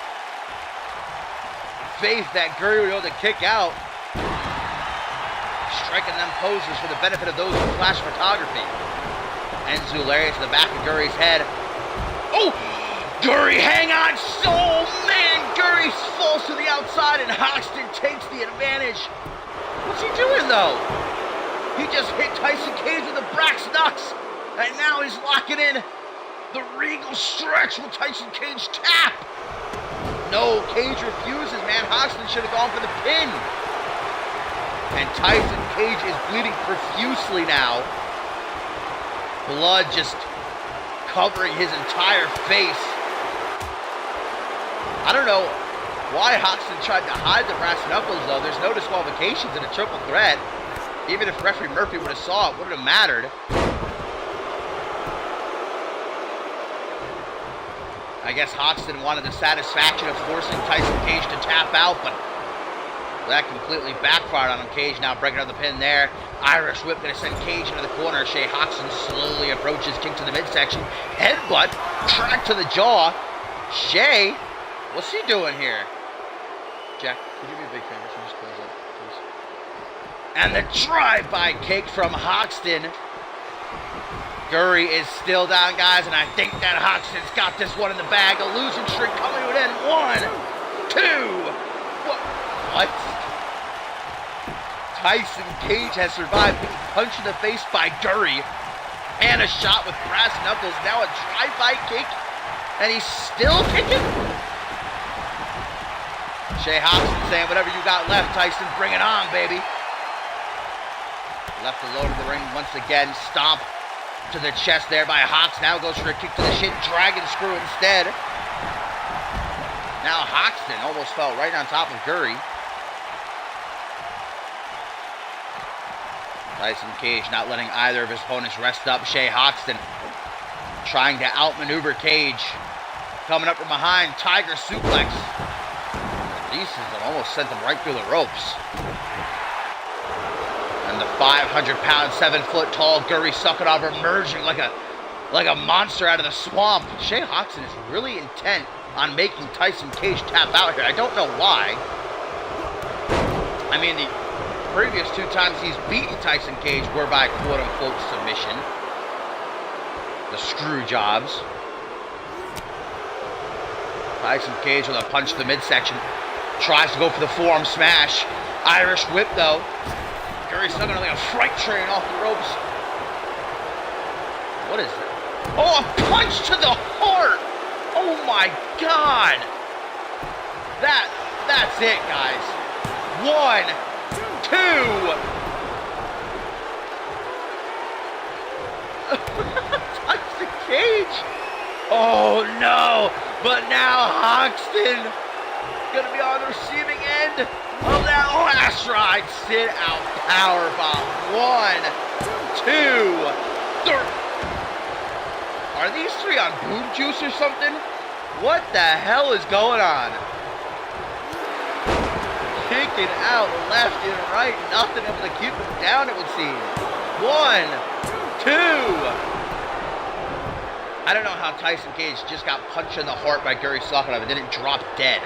faith that Gary would be able to kick out. Striking them poses for the benefit of those with flash photography. Enzu lariat to the back of Gurry's head. Oh! Gurry, hang on! Oh, man! Gurry falls to the outside, and Hoxton takes the advantage. What's he doing, though? He just hit Tyson Cage with a Brax Knucks, and now he's locking in the Regal stretch with Tyson Cage tap. No, Cage refuses, man. Hoxton should have gone for the pin. And Tyson Cage is bleeding profusely now. Blood just covering his entire face. I don't know why Hoxton tried to hide the brass knuckles, though. There's no disqualifications in a triple threat. Even if referee Murphy would have saw it, wouldn't have mattered. I guess Hoxton wanted the satisfaction of forcing Tyson Cage to tap out, but that completely backfired on him. Cage now breaking out the pin there. Irish whip going to send Cage into the corner. Shea Hoxton slowly approaches, kick to the midsection. Headbutt, track to the jaw. Shea, what's he doing here? Jack, could you be a big fan? Just close up, please. And the drive-by kick from Hoxton. Gurry is still down, guys, and I think that Hoxton's got this one in the bag. A losing streak coming to an end. 1, 2. What? Tyson Cage has survived being punched in the face by Gurry and a shot with brass knuckles. Now a drive-by kick, and he's still kicking? Shea Hoxton saying, whatever you got left, Tyson, bring it on, baby. Left alone in the ring once again. Stomp to the chest there by Hox. Now goes for a kick to the shin. Dragon screw instead. Now Hoxton almost fell right on top of Gurry. Tyson Cage not letting either of his opponents rest up. Shea Hoxton trying to outmaneuver Cage. Coming up from behind, Tiger suplex. Jesus, it almost sent him right through the ropes. And the 500-pound, 7-foot-tall Gurry Suchanov emerging like a monster out of the swamp. Shea Hoxton is really intent on making Tyson Cage tap out here. I don't know why. I mean, the previous 2 times he's beaten Tyson Cage were by quote-unquote submission. The screw jobs. Tyson Cage with a punch to the midsection. Tries to go for the forearm smash. Irish whip, though. Gurry Suchanov like a freight train off the ropes. What is that? Oh, a punch to the heart! Oh my God! That's it, guys. 1, 2. Tyson Cage. Oh no! But now Hoxton gonna be on the receiving end of that last ride. Sit out powerbomb. 1, 2, 3. Are these 3 on boob juice or something? What the hell is going on? Kicking out left and right. Nothing able to keep him down, it would seem. 1, 2. I don't know how Tyson Cage just got punched in the heart by Gurry Suchanov and didn't drop dead.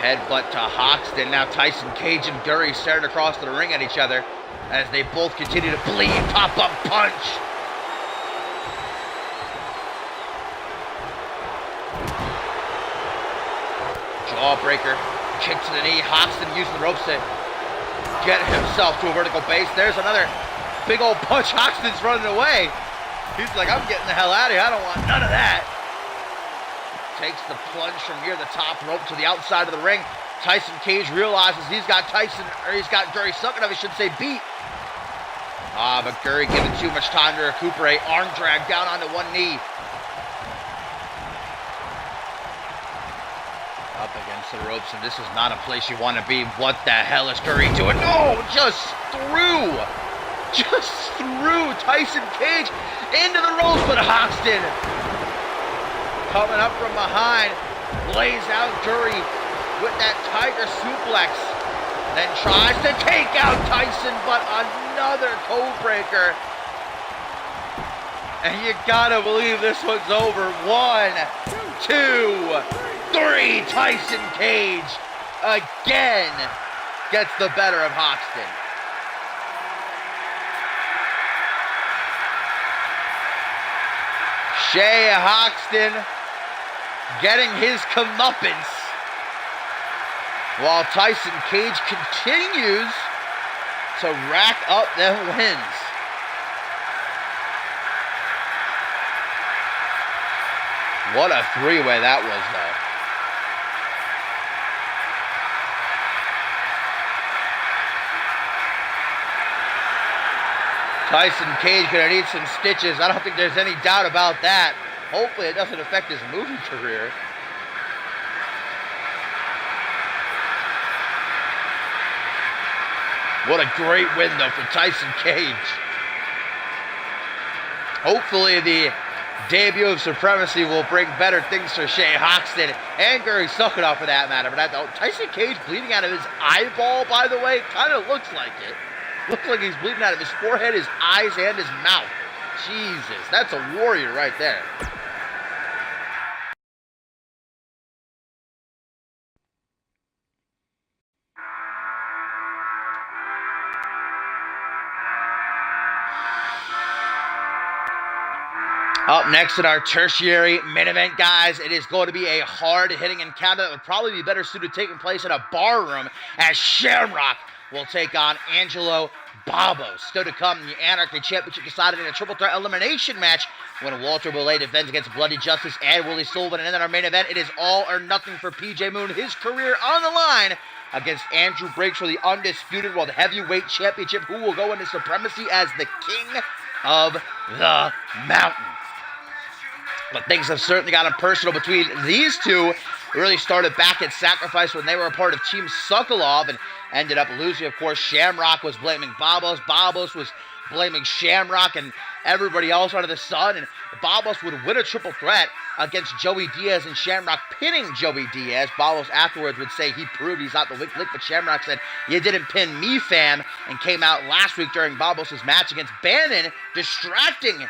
Headbutt to Hoxton. Now Tyson Cage and Gurry staring across the ring at each other. as they both continue to bleed. Pop-up punch. Jawbreaker. Kick to the knee. Hoxton using the ropes to get himself to a vertical base. There's another big old punch. Hoxton's running away. He's like, I'm getting the hell out of here. I don't want none of that. Takes the plunge from near the top rope to the outside of the ring. Tyson Cage realizes he's got Gurry sucking up, he should say beat. But Gurry given too much time to recuperate. Arm drag down onto one knee. Up against the ropes, and this is not a place you want to be. What the hell is Gurry doing? No, just threw Tyson Cage into the ropes, but Hoxton coming up from behind, lays out Gurry with that tiger suplex, then tries to take out Tyson, but another code breaker. And you gotta believe this one's over. 1, 2, 3. Tyson Cage again gets the better of Hoxton. Shay Hoxton getting his comeuppance, while Tyson Cage continues to rack up them wins. What a three-way that was, though. Tyson Cage gonna need some stitches. I don't think there's any doubt about that. Hopefully it doesn't affect his movie career. What a great win, though, for Tyson Cage. Hopefully the debut of Supremacy will bring better things for Shay Hoxton and Gurry Suckoff for that matter. But Tyson Cage bleeding out of his eyeball, by the way, kind of looks like it. Looks like he's bleeding out of his forehead, his eyes, and his mouth. Jesus, that's a warrior right there. Up next in our tertiary main event, guys, it is going to be a hard-hitting encounter that would probably be better suited taking place in a bar room, as Shamrock will take on Angelo Babos. Still to come, the Anarchy Championship decided in a triple threat elimination match when Walter Boulay defends against Bloody Justice and Willie Sullivan. And then in our main event, it is all or nothing for PJ Moon, his career on the line against Andrew Briggs for the undisputed World Heavyweight Championship, who will go into Supremacy as the King of the Mountain. But things have certainly gotten personal between these two. It really started back at Sacrifice when they were a part of Team Sokolov and ended up losing. Of course, Shamrock was blaming Babos. Babos was blaming Shamrock and everybody else under the sun. And Babos would win a triple threat against Joey Diaz, and Shamrock pinning Joey Diaz. Babos afterwards would say he proved he's not the weak link, but Shamrock said, "You didn't pin me, fam," and came out last week during Babos' match against Bannon, distracting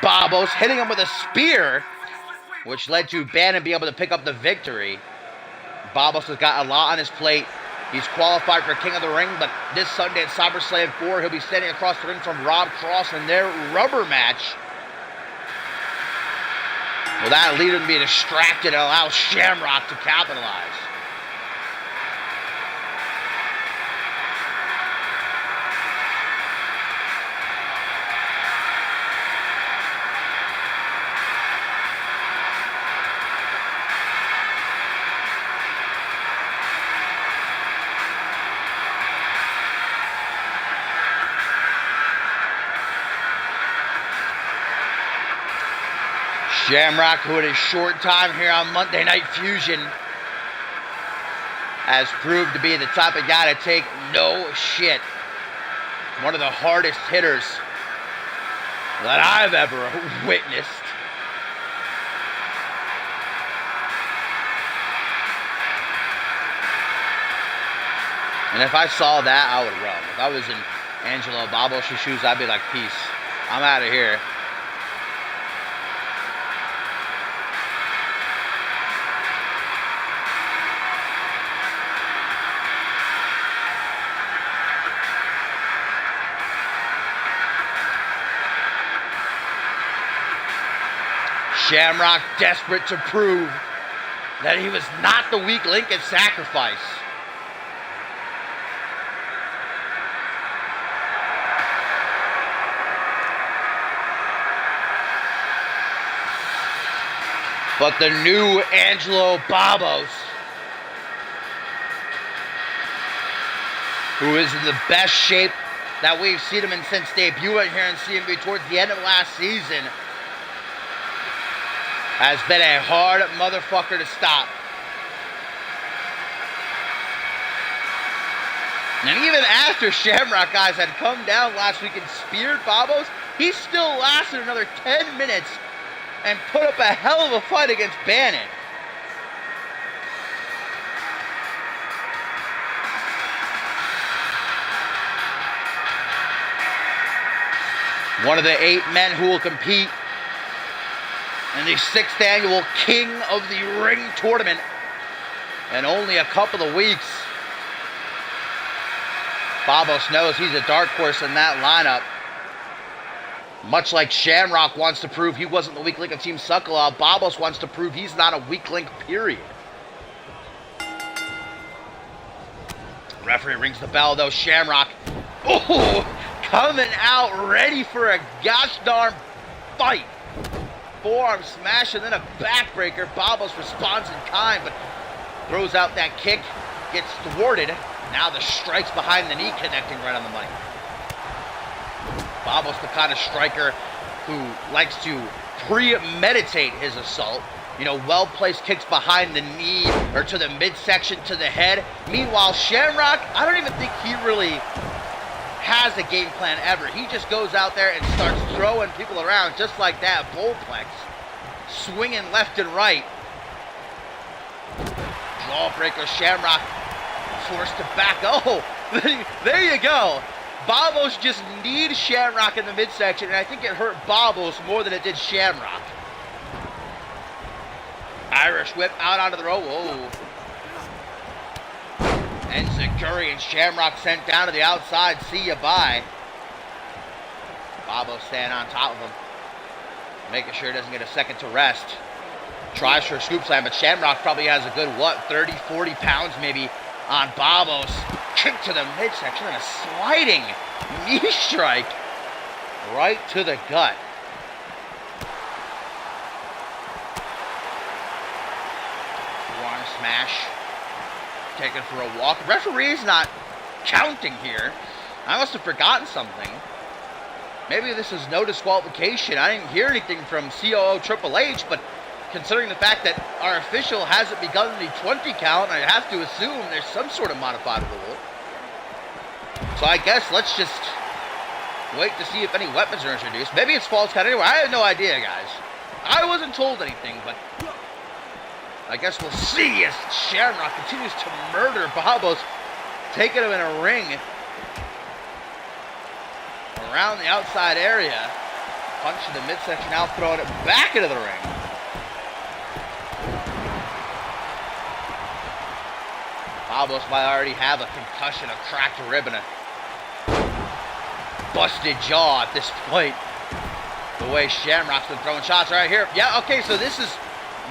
Babos, hitting him with a spear, which led to Bannon being able to pick up the victory. Babos has got a lot on his plate. He's qualified for King of the Ring, but this Sunday at SummerSlam 4, he'll be standing across the ring from Rob Cross in their rubber match. Will that lead him to be distracted and allow Shamrock to capitalize? Shamrock, who in his short time here on Monday Night Fusion has proved to be the type of guy to take no shit. One of the hardest hitters that I've ever witnessed. And if I saw that, I would run. If I was in Angelo Babos' shoes, I'd be like, peace. I'm out of here. Shamrock desperate to prove that he was not the weak link in Sacrifice. But the new Angelo Babos, who is in the best shape that we've seen him in since debuting here in CMV towards the end of last season, has been a hard motherfucker to stop. And even after Shamrock guys had come down last week and speared Babos, he still lasted another 10 minutes and put up a hell of a fight against Bannon. One of the 8 men who will compete in the 6th annual King of the Ring tournament in only a couple of weeks. Babos knows he's a dark horse in that lineup. Much like Shamrock wants to prove he wasn't the weak link of Team Sokolov, Babos wants to prove he's not a weak link, period. Referee rings the bell, though. Shamrock, coming out ready for a gosh darn fight. Forearm smash and then a backbreaker. Babos responds in kind, but throws out that kick, gets thwarted. Now the strikes behind the knee connecting right on the money. Babos the kind of striker who likes to premeditate his assault. You know, well-placed kicks behind the knee or to the midsection, to the head. Meanwhile, Shamrock, I don't even think he really has a game plan ever. He just goes out there and starts throwing people around just like that, bullplex, swinging left and right. Jawbreaker, Shamrock forced to back. Oh, there you go. Babos just kneed Shamrock in the midsection, and I think it hurt Babos more than it did Shamrock. Irish whip out onto the rope. Whoa. Enziguri and Shamrock sent down to the outside. See ya, bye. Babos staying on top of him, making sure he doesn't get a second to rest. Tries for a scoop slam, but Shamrock probably has a good, 30, 40 pounds maybe on Babos. Kick to the midsection and a sliding knee strike right to the gut. Forearm smash. Taken for a walk. Referee's not counting here. I must have forgotten something. Maybe this is no disqualification. I didn't hear anything from COO Triple H, but considering the fact that our official hasn't begun the 20 count, I have to assume there's some sort of modified rule. So I guess let's just wait to see if any weapons are introduced. Maybe it's false count anyway. I have no idea, guys. I wasn't told anything, but I guess we'll see as Shamrock continues to murder Babos, taking him in a ring around the outside area. Punch in the midsection, now throwing it back into the ring. Babos might already have a concussion, a cracked rib, and a busted jaw at this point. The way Shamrock's been throwing shots right here. Yeah, okay, so this is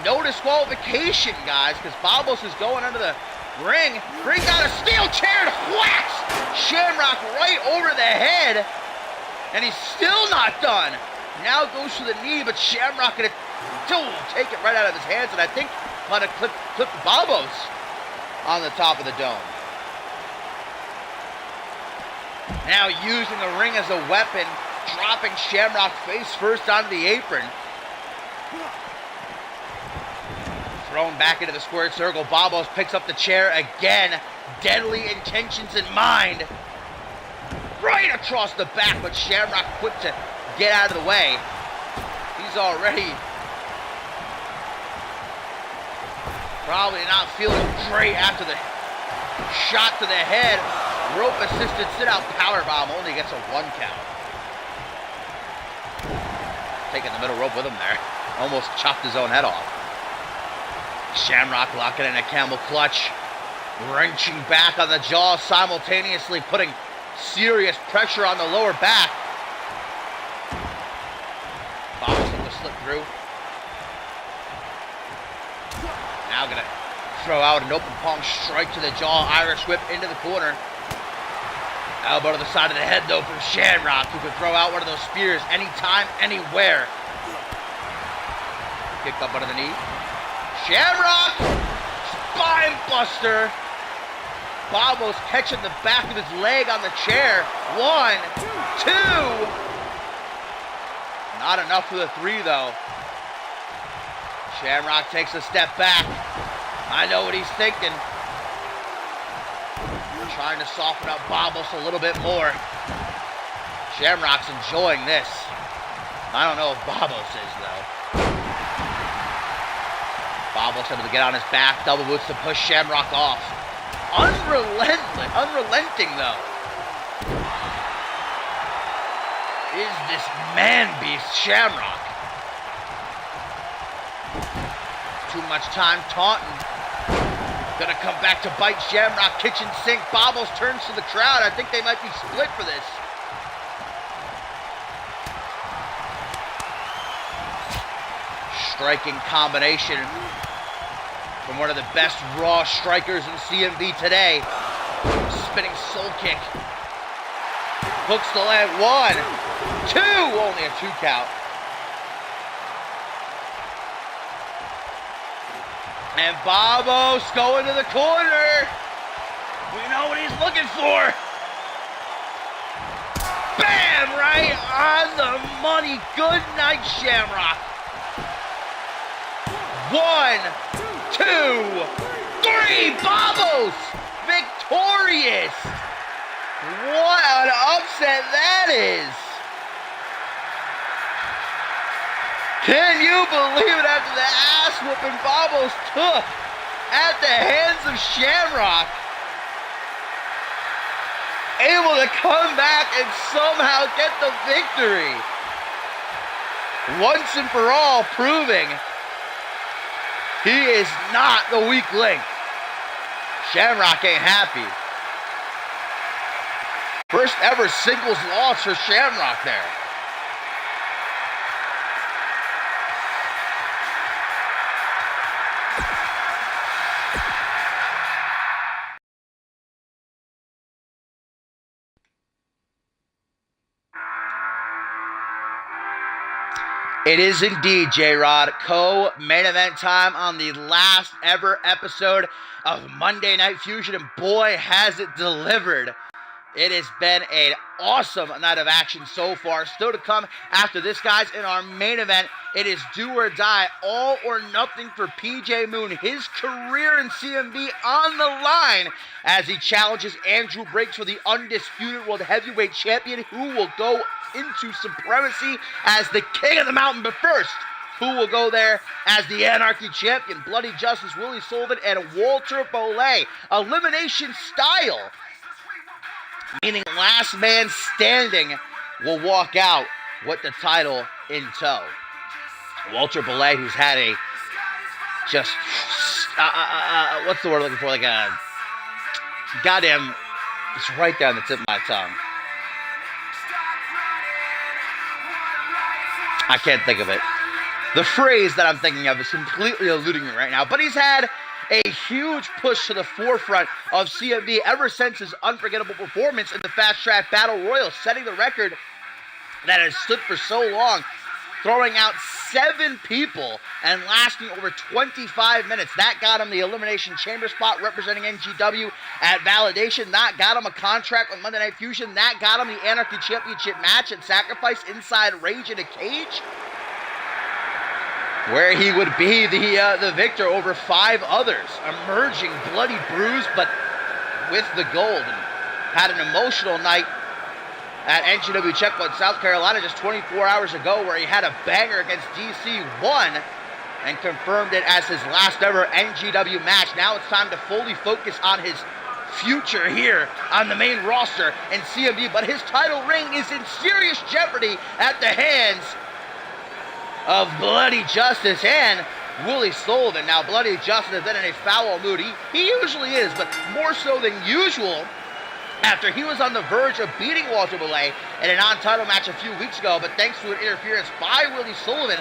no disqualification, guys, because Babos is going under the ring. Brings out a steel chair and whacks Shamrock right over the head. And he's still not done. Now goes for the knee, but Shamrock gonna take it right out of his hands, and I think might have clipped Babos on the top of the dome. Now using the ring as a weapon, dropping Shamrock face first onto the apron. Thrown back into the squared circle. Babos picks up the chair again. Deadly intentions in mind. Right across the back, but Shamrock quick to get out of the way. He's already probably not feeling great after the shot to the head. Rope assisted sit out powerbomb, only gets a 1 count. Taking the middle rope with him there. Almost chopped his own head off. Shamrock locking in a camel clutch. Wrenching back on the jaw, simultaneously putting serious pressure on the lower back. Babos able to slip through. Now gonna throw out an open palm strike to the jaw, Irish whip into the corner. Elbow to the side of the head though from Shamrock, who could throw out one of those spears anytime, anywhere. Kicked up under the knee. Shamrock! Spine buster! Babos catching the back of his leg on the chair. 1, 2! Not enough for the 3 though. Shamrock takes a step back. I know what he's thinking. Trying to soften up Babos a little bit more. Shamrock's enjoying this. I don't know if Babos is though. Babos able to get on his back, double boots to push Shamrock off. Unrelenting though. Is this man beast Shamrock? Too much time taunting. Gonna come back to bite Shamrock, kitchen sink. Babos turns to the crowd. I think they might be split for this. Striking combination from one of the best Raw strikers in CMV today. Spinning soul kick. Hooks the leg. 1, 2. Only a 2 count. And Babos going to the corner. We know what he's looking for. Bam! Right on the money. Good night, Shamrock. 1, 2, 3. Babos victorious. What an upset that is. Can you believe it after the ass whooping Babos took at the hands of Shamrock? Able to come back and somehow get the victory. Once and for all, proving he is not the weak link. Shamrock ain't happy. First ever singles loss for Shamrock there. It is indeed, J-Rod, co-main event time on the last ever episode of Monday Night Fusion, and boy, has it delivered. It has been an awesome night of action so far. Still to come after this, guys, in our main event, it is do or die, all or nothing for PJ Moon. His career in CMV on the line as he challenges Andrew Briggs for the undisputed World Heavyweight Champion, who will go into supremacy as the king of the mountain. But first, who will go there as the Anarchy Champion? Bloody Justice, Willie Sullivan, and Walter Bolay. Elimination style, meaning last man standing will walk out with the title in tow. Walter Bolay, who's had a just, what's the word I'm looking for? Like a goddamn, it's right down the tip of my tongue. I can't think of it. The phrase that I'm thinking of is completely eluding me right now. But he's had a huge push to the forefront of CMV ever since his unforgettable performance in the Fast Track Battle Royal, setting the record that has stood for so long, throwing out 7 people and lasting over 25 minutes. That got him the Elimination Chamber spot representing NGW at Validation. That got him a contract with Monday Night Fusion. That got him the Anarchy Championship match at Sacrifice inside Rage in a Cage, where he would be the victor over 5 others, emerging bloody bruised but with the gold. And had an emotional night at NGW Checkpoint, South Carolina just 24 hours ago, where he had a banger against DC1 and confirmed it as his last ever NGW match. Now it's time to fully focus on his future here on the main roster in CMV, but his title reign is in serious jeopardy at the hands of Bloody Justice and Willie Sullivan. Now, Bloody Justice has been in a foul mood. He usually is, but more so than usual after he was on the verge of beating Walter Bolay in a non-title match a few weeks ago, but thanks to an interference by Willie Sullivan,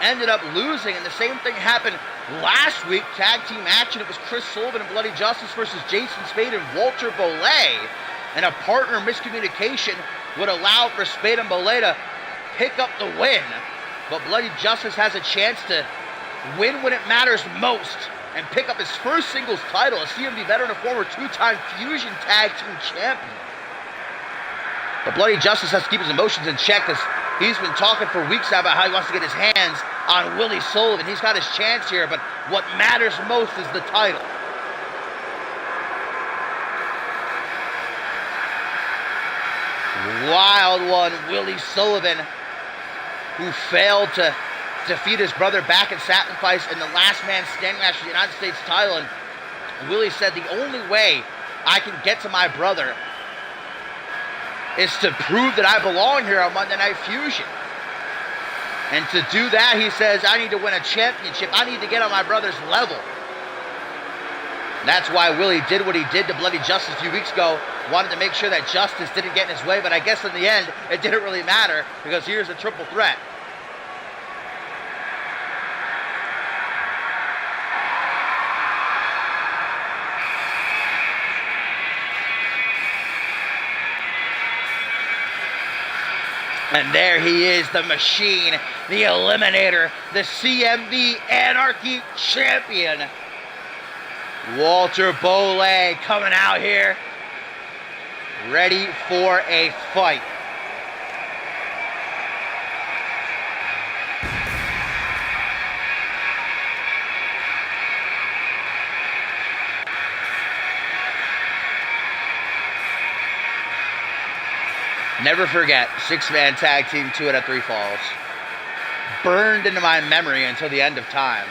ended up losing, and the same thing happened last week. Tag team action, it was Chris Sullivan and Bloody Justice versus Jason Spade and Walter Bolay, and a partner miscommunication would allow for Spade and Bolay to pick up the win, but Bloody Justice has a chance to win when it matters most and pick up his first singles title, a CMV veteran and former two-time Fusion Tag Team Champion. But Bloody Justice has to keep his emotions in check because he's been talking for weeks now about how he wants to get his hands on Willie Sullivan. He's got his chance here, but what matters most is the title. Wild one, Willie Sullivan, who failed to defeat his brother back in Sacrifice in the last man standing match for the United States title. And Willie said, the only way I can get to my brother is to prove that I belong here on Monday Night Fusion. And to do that, he says, I need to win a championship. I need to get on my brother's level. And that's why Willie did what he did to Bloody Justice a few weeks ago. Wanted to make sure that Justice didn't get in his way, but I guess in the end, it didn't really matter because here's a triple threat. And there he is, the machine, the Eliminator, the CMV Anarchy Champion. Walter Bolay coming out here, ready for a fight. Never forget, 6-man tag team, 2 out of 3 falls. Burned into my memory until the end of time.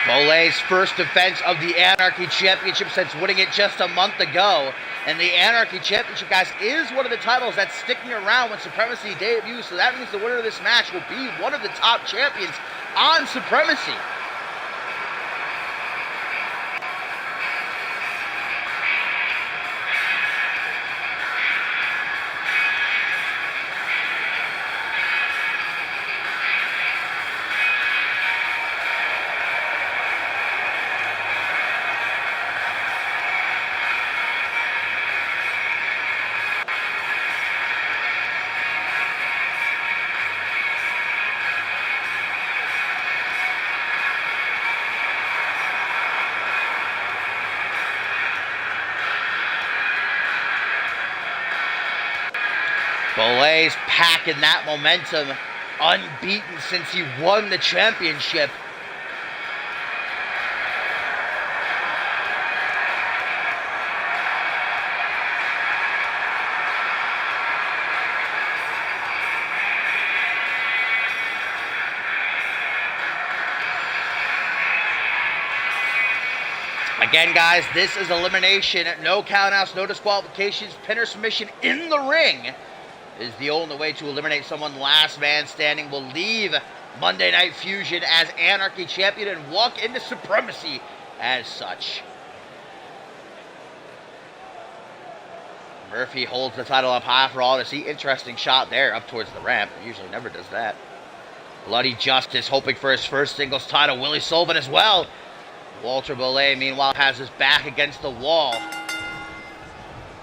Bolay's first defense of the Anarchy Championship since winning it just a month ago. And the Anarchy Championship, guys, is one of the titles that's sticking around when Supremacy debuts. So that means the winner of this match will be one of the top champions on Supremacy. Bolay's packing that momentum, unbeaten since he won the championship. Again, guys, this is elimination. No countouts, no disqualifications, pin or submission in the ring is the only way to eliminate someone. Last man standing will leave Monday Night Fusion as Anarchy Champion and walk into Supremacy as such. Murphy holds the title up high for all to see. Interesting shot there up towards the ramp. Usually never does that. Bloody Justice hoping for his first singles title. Willie Sullivan as well. Walter Bolay, meanwhile, has his back against the wall.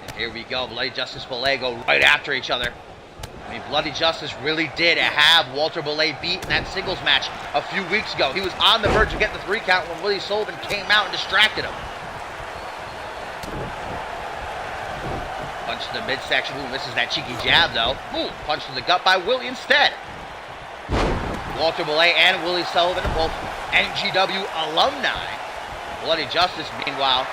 And here we go. Bloody Justice, Bolay go right after each other. I mean, Bloody Justice really did have Walter Bolay beat in that singles match a few weeks ago. He was on the verge of getting the 3 count when Willie Sullivan came out and distracted him. Punch to the midsection. Ooh, misses that cheeky jab, though. Ooh, punch to the gut by Willie instead. Walter Bolay and Willie Sullivan, both NGW alumni. Bloody Justice, meanwhile,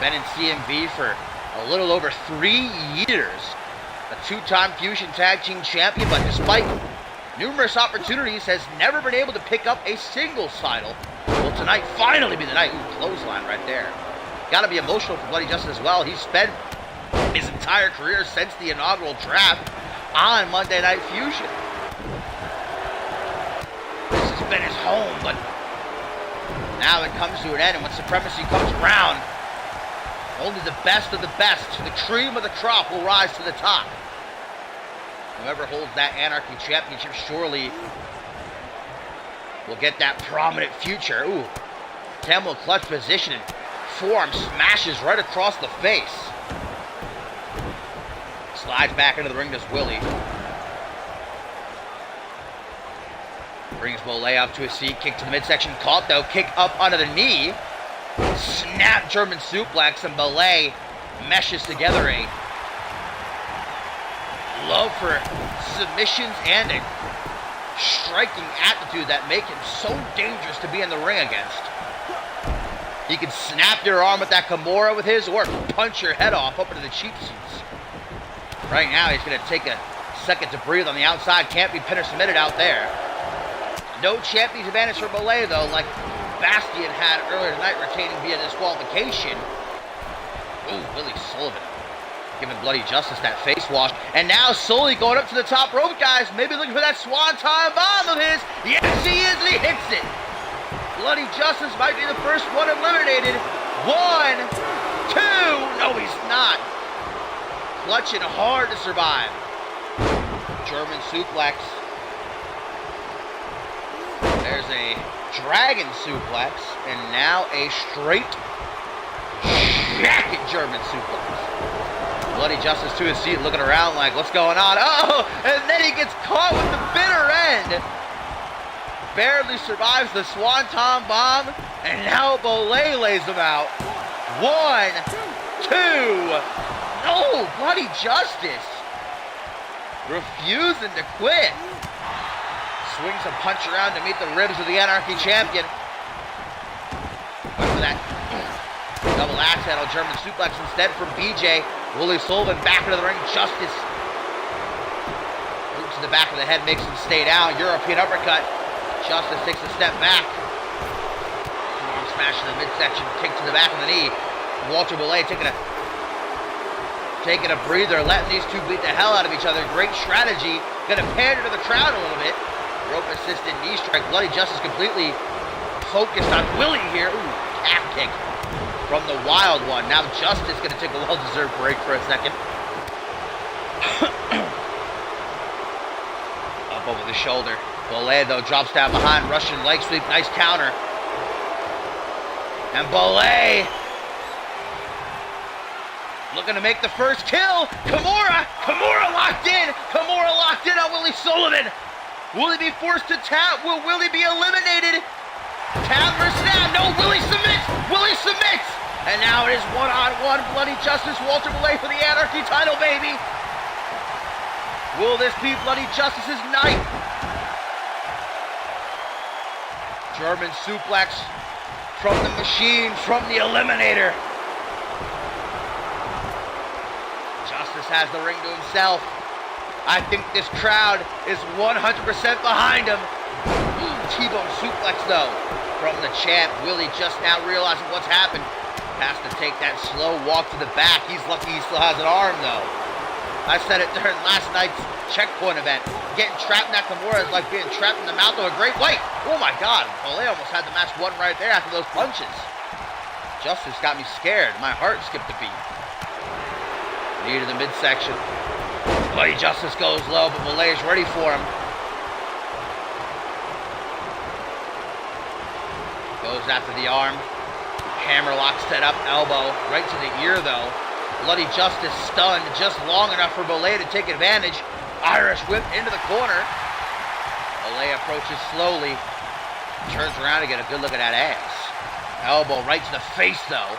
been in CMV for a little over 3 years. A 2-time Fusion Tag Team Champion, but despite numerous opportunities, has never been able to pick up a singles title. Will tonight finally be the night? Ooh, clothesline right there. Gotta be emotional for Bloody Justice as well. He's spent his entire career since the inaugural draft on Monday Night Fusion. been his home, but now it comes to an end, and when supremacy comes around, only the best of the best, the cream of the crop, will rise to the top. Whoever holds that Anarchy Championship surely will get that prominent future. Ooh, Camel clutch position, forearm smashes right across the face. Slides back into the ring, does Willie. Brings Bolay up to a seat, kick to the midsection, caught though, kick up under the knee. Snap German suplex, and Bolay meshes together a love for submissions and a striking attitude that make him so dangerous to be in the ring against. He can snap your arm with that Kimura with his, or punch your head off up into the cheap seats. Right now, he's going to take a second to breathe on the outside. Can't be pin or submitted out there. No champion's advantage for Bolay, though, like Bastion had earlier tonight, retaining via disqualification. Ooh, Willie Sullivan giving Bloody Justice that face wash. And now slowly going up to the top rope, guys. Maybe looking for that swanton bomb of his. Yes, he is, and he hits it. Bloody Justice might be the first one eliminated. 1, 2. No, he's not. Clutching hard to survive. German suplex. There's a dragon suplex, and now a straight jacket German suplex. Bloody Justice to his seat, looking around like, what's going on? Oh, and then he gets caught with the bitter end. Barely survives the swanton bomb, and now Bolay lays him out. 1, 2. No, Bloody Justice refusing to quit. Swings a punch around to meet the ribs of the Anarchy Champion. Went for that double axe handle German suplex instead from BJ. Willie Sullivan back into the ring. Justice boots to the back of the head, makes him stay down. European uppercut. Justice takes a step back. Arm smash in the midsection, kick to the back of the knee. Walter Bolay taking a breather, letting these two beat the hell out of each other. Great strategy. Gonna pander to the crowd a little bit. Rope assisted knee strike. Bloody Justice completely focused on Willie here. Ooh, calf kick from the Wild One. Now Justice gonna take a well-deserved break for a second. Up over the shoulder. Bolay, though, drops down behind. Russian leg sweep. Nice counter. And Bolay looking to make the first kill. Kimura locked in. Kimura locked in on Willie Sullivan. Will he be forced to tap? Will Willie be eliminated? Tap or snap? No, Willie submits. Willie submits. And now it is one-on-one. Bloody Justice, Walter Bolay for the Anarchy title, baby. Will this be Bloody Justice's night? German suplex from the machine, from the Eliminator. Justice has the ring to himself. I think this crowd is 100% behind him. T-bone suplex, though, from the champ. Willie just now realizing what's happened. Has to take that slow walk to the back. He's lucky he still has an arm, though. I said it during last night's checkpoint event. Getting trapped in that Kimura is like being trapped in the mouth of a great white. Oh my God, Bolay almost had the match won right there after those punches. Justice got me scared. My heart skipped a beat. Knee to the midsection. Bloody Justice goes low, but Bolay is ready for him. Goes after the arm. Hammerlock set up, elbow right to the ear, though. Bloody Justice stunned just long enough for Bolay to take advantage. Irish whip into the corner. Bolay approaches slowly. Turns around to get a good look at that ass. Elbow right to the face, though.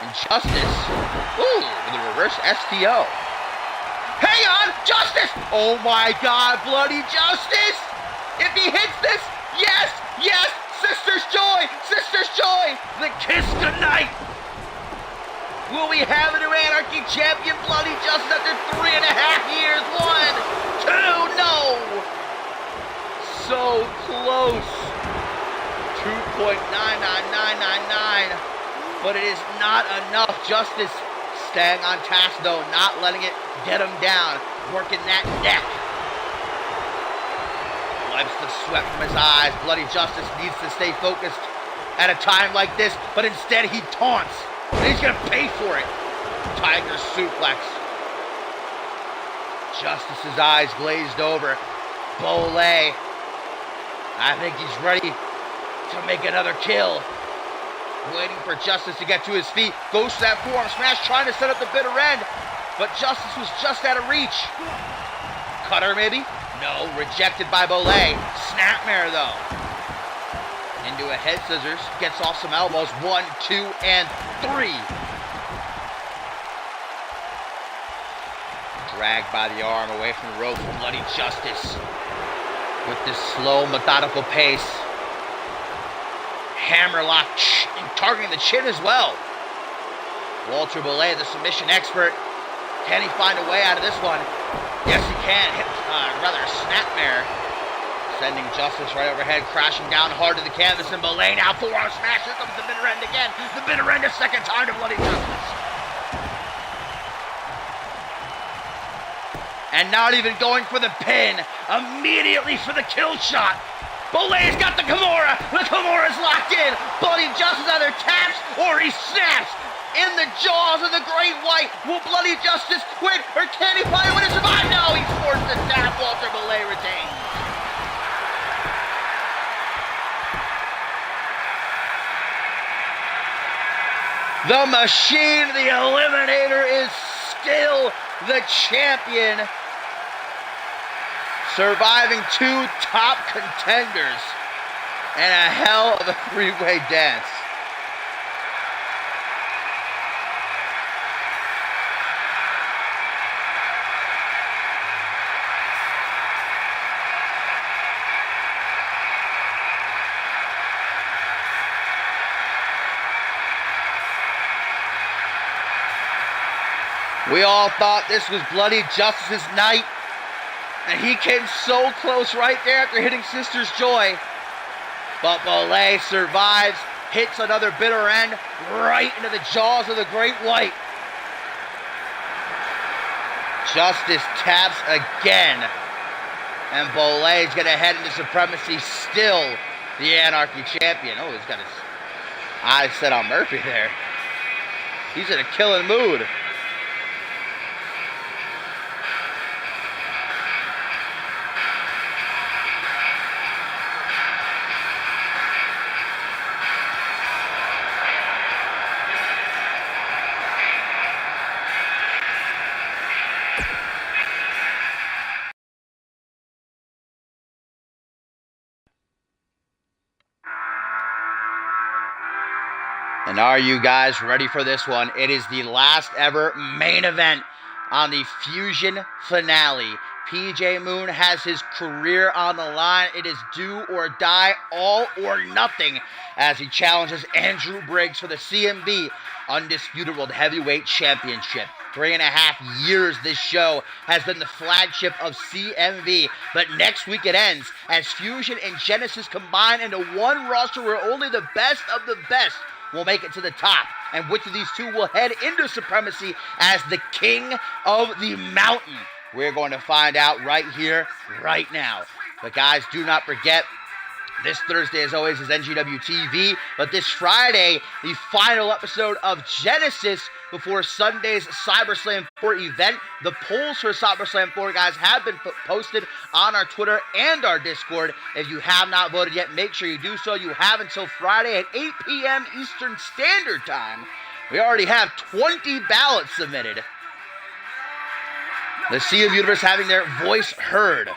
And Justice, ooh, with a reverse STO. Hang on, Justice! Oh my God, Bloody Justice! If he hits this, yes, yes! Sister's joy! Sister's joy! The kiss goodnight! Will we have a new Anarchy champion, Bloody Justice, after 3.5 years? 1, 2, no! So close. 2.99999. But it is not enough. Justice staying on task, though, not letting it get him down. Working that neck. Wipes the sweat from his eyes. Bloody Justice needs to stay focused at a time like this, but instead he taunts. And he's going to pay for it. Tiger suplex. Justice's eyes glazed over. Bolay, I think he's ready to make another kill. Waiting for Justice to get to his feet. Goes to that forearm smash, trying to set up the bitter end. But Justice was just out of reach. Cutter maybe? No, rejected by Bolay. Snapmare though. Into a head scissors. Gets off some elbows. 1, 2, and 3. Dragged by the arm away from the rope. Bloody Justice. With this slow, methodical pace. Hammerlock targeting the chin as well. Walter Bolay, the submission expert. Can he find a way out of this one? Yes, he can. Rather snapmare. Sending Justice right overhead, crashing down hard to the canvas. And Bolay now forearm smash. Here comes the bitter end again. The bitter end a second time to Bloody Justice. And not even going for the pin. Immediately for the kill shot. Bolay's got the Kimura. The Kimura's locked in. Bloody Justice either taps or he snaps. In the jaws of the Great White. Will Bloody Justice quit or can he find a way to survive? No, he's forced to tap. Walter Bolay retains. The Machine, the Eliminator, is still the champion. Surviving 2 top contenders and a hell of a 3-way dance. We all thought this was Bloody Justice's night. And he came so close right there after hitting Sister's Joy. But Bolay survives, hits another bitter end right into the jaws of the Great White. Justice taps again. And Bolay's going to head into Supremacy, still the Anarchy champion. Oh, he's got his eyes set on Murphy there. He's in a killing mood. And are you guys ready for this one? It is the last ever main event on the Fusion finale. PJ Moon has his career on the line. It is do or die, all or nothing, as he challenges Andrew Briggs for the CMV Undisputed World Heavyweight Championship. 3.5 years this show has been the flagship of CMV, but next week it ends as Fusion and Genesis combine into one roster where only the best of the best will make it to the top, and which of these two will head into Supremacy as the King of the Mountain? We're going to find out right here, right now. But guys, do not forget, this Thursday, as always, is NGW TV, but this Friday, the final episode of Genesis before Sunday's CyberSlam 4 event. The polls for CyberSlam 4, guys, have been posted on our Twitter and our Discord. If you have not voted yet, make sure you do so. You have until Friday at 8 p.m. Eastern Standard Time. We already have 20 ballots submitted. The Sea of Universe having their voice heard.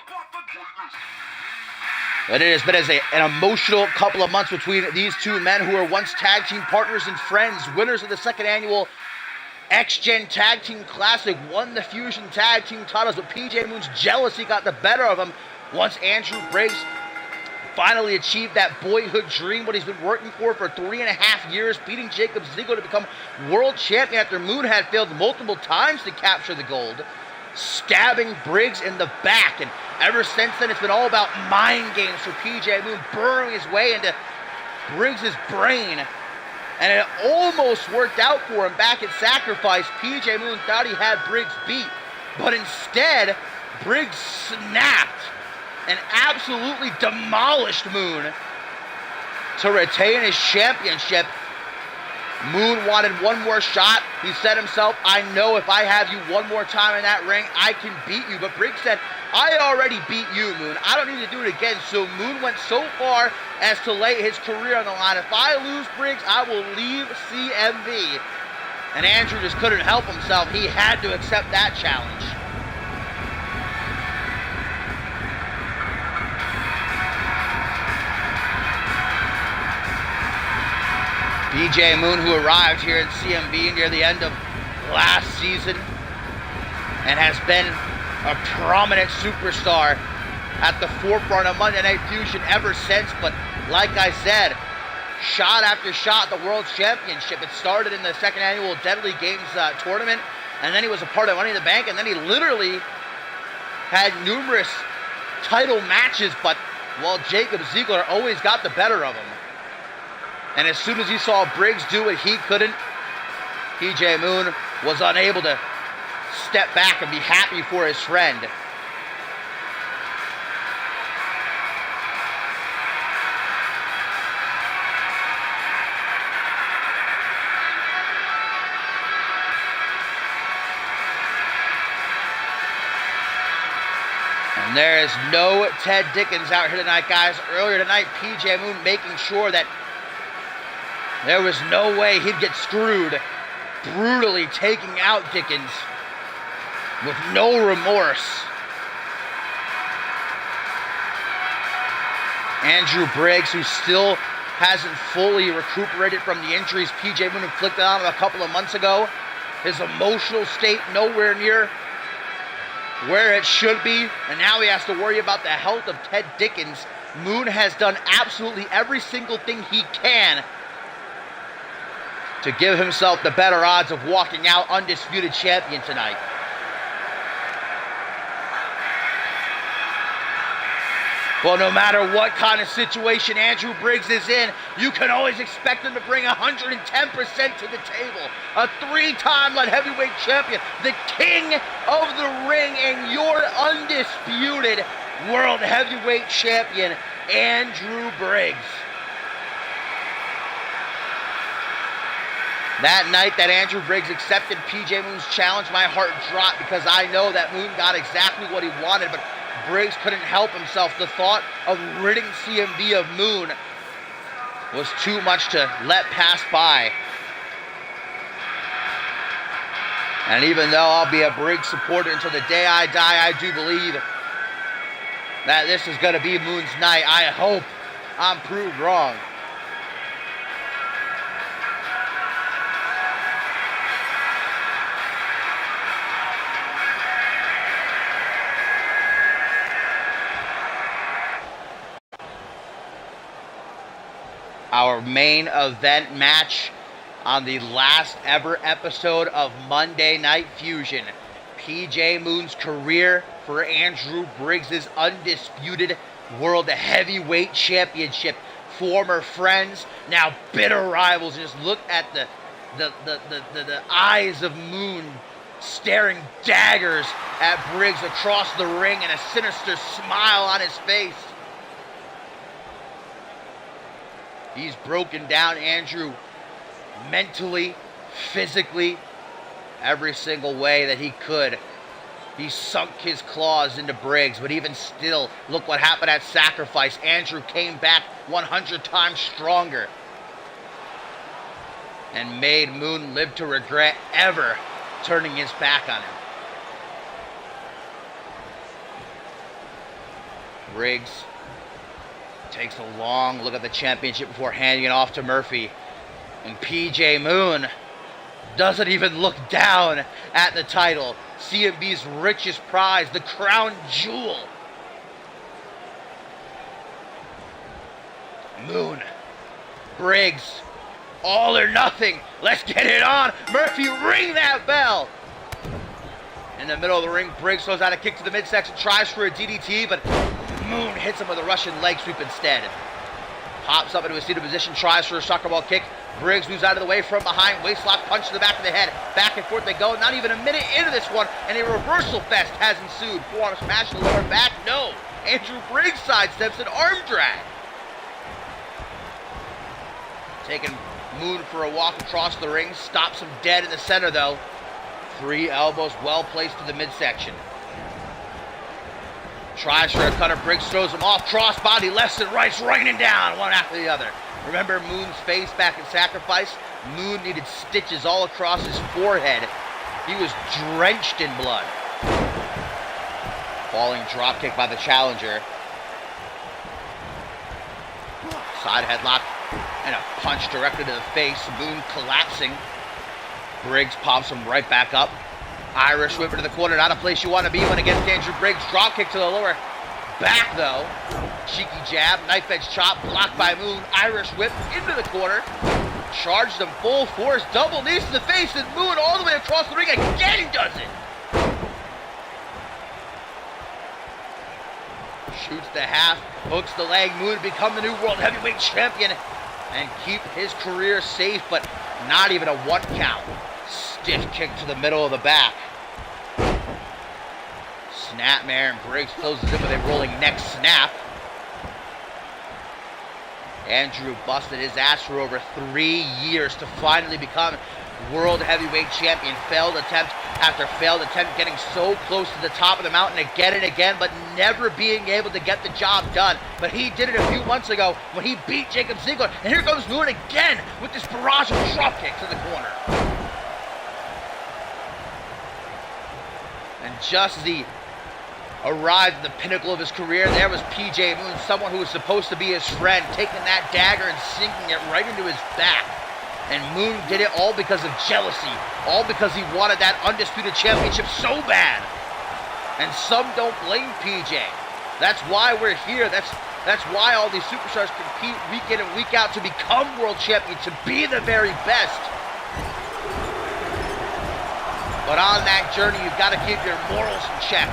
But it has been an emotional couple of months between these two men who were once tag team partners and friends, winners of the second annual X-Gen Tag Team Classic, won the Fusion Tag Team titles, but PJ Moon's jealousy got the better of him once Andrew Briggs finally achieved that boyhood dream, what he's been working for 3.5 years, beating Jacob Ziegler to become world champion after Moon had failed multiple times to capture the gold, stabbing Briggs in the back. And ever since then, it's been all about mind games for PJ Moon, burrowing his way into Briggs' brain. And it almost worked out for him back at Sacrifice. PJ Moon thought he had Briggs beat, but instead, Briggs snapped and absolutely demolished Moon to retain his championship. Moon wanted one more shot. He said himself, I know if I have you one more time in that ring, I can beat you. But Briggs said, I already beat you, Moon. I don't need to do it again. So Moon went so far as to lay his career on the line. If I lose, Briggs, I will leave CMV. And Andrew just couldn't help himself. He had to accept that challenge. BJ Moon, who arrived here at CMV near the end of last season and has been a prominent superstar at the forefront of Monday Night Fusion ever since. But like I said, shot after shot, the World Championship. It started in the second annual Deadly Games tournament, and then he was a part of Money in the Bank, and then he literally had numerous title matches, but, well, Jacob Ziegler always got the better of him. And as soon as he saw Briggs do what he couldn't, PJ Moon was unable to step back and be happy for his friend. And there is no Ted Dickens out here tonight, guys. Earlier tonight, PJ Moon making sure that there was no way he'd get screwed, brutally taking out Dickens with no remorse. Andrew Briggs, who still hasn't fully recuperated from the injuries PJ Moon inflicted on him a couple of months ago. His emotional state nowhere near where it should be, and now he has to worry about the health of Ted Dickens. Moon has done absolutely every single thing he can to give himself the better odds of walking out undisputed champion tonight. Well, no matter what kind of situation Andrew Briggs is in, you can always expect him to bring 110% to the table. A three-time light heavyweight champion, the king of the ring, and your undisputed world heavyweight champion, Andrew Briggs. That night that Andrew Briggs accepted PJ Moon's challenge, my heart dropped because I know that Moon got exactly what he wanted, but Briggs couldn't help himself. The thought of ridding CMV of Moon was too much to let pass by. And even though I'll be a Briggs supporter until the day I die, I do believe that this is going to be Moon's night. I hope I'm proved wrong. Our main event match on the last ever episode of Monday Night Fusion. PJ Moon's career for Andrew Briggs' undisputed World Heavyweight Championship. Former friends, now bitter rivals. Just look at the eyes of Moon staring daggers at Briggs across the ring and a sinister smile on his face. He's broken down Andrew mentally, physically, every single way that he could. He sunk his claws into Briggs, but even still, look what happened at Sacrifice. Andrew came back 100 times stronger and made Moon live to regret ever turning his back on him. Briggs takes a long look at the championship before handing it off to Murphy. And PJ Moon doesn't even look down at the title. CMV's richest prize, the crown jewel. Moon, Briggs, all or nothing. Let's get it on. Murphy, ring that bell. In the middle of the ring, Briggs throws out a kick to the midsection, tries for a DDT, but Moon hits him with a Russian leg sweep instead. Pops up into a seated position, tries for a soccer ball kick. Briggs moves out of the way from behind, waistlock punch to the back of the head. Back and forth they go, not even a minute into this one, and a reversal fest has ensued. Forearm smash to the lower back, no. Andrew Briggs sidesteps an arm drag. Taking Moon for a walk across the ring. Stops him dead in the center, though. 3 elbows well placed to the midsection. Tries for a cutter. Briggs throws him off. Crossbody, lefts and rights, raining down one after the other. Remember Moon's face back in Sacrifice? Moon needed stitches all across his forehead. He was drenched in blood. Falling dropkick by the challenger. Side headlock and a punch directly to the face. Moon collapsing. Briggs pops him right back up. Irish whip into the corner. Not a place you want to be when against Andrew Briggs. Dropkick to the lower back, though. Cheeky jab. Knife edge chop. Blocked by Moon. Irish whip into the corner. Charged him full force. Double knees to the face. And Moon all the way across the ring again does it. Shoots the half, hooks the leg. Moon to become the new world heavyweight champion and keep his career safe, but not even a 1 count. Stiff kick to the middle of the back. Snapmare, and Briggs closes in with a rolling neck snap. Andrew busted his ass for over 3 years to finally become world heavyweight champion. Failed attempt after failed attempt, getting so close to the top of the mountain again and again, but never being able to get the job done. But he did it a few months ago when he beat Jacob Ziegler. And here comes Moon again with this barrage of drop kicks in the corner. And just as he arrived at the pinnacle of his career, there was PJ Moon, someone who was supposed to be his friend, taking that dagger and sinking it right into his back. And Moon did it all because of jealousy, all because he wanted that undisputed championship so bad. And some don't blame PJ. That's why we're here. That's why all these superstars compete week in and week out to become world champions, to be the very best. But on that journey, you've got to keep your morals in check.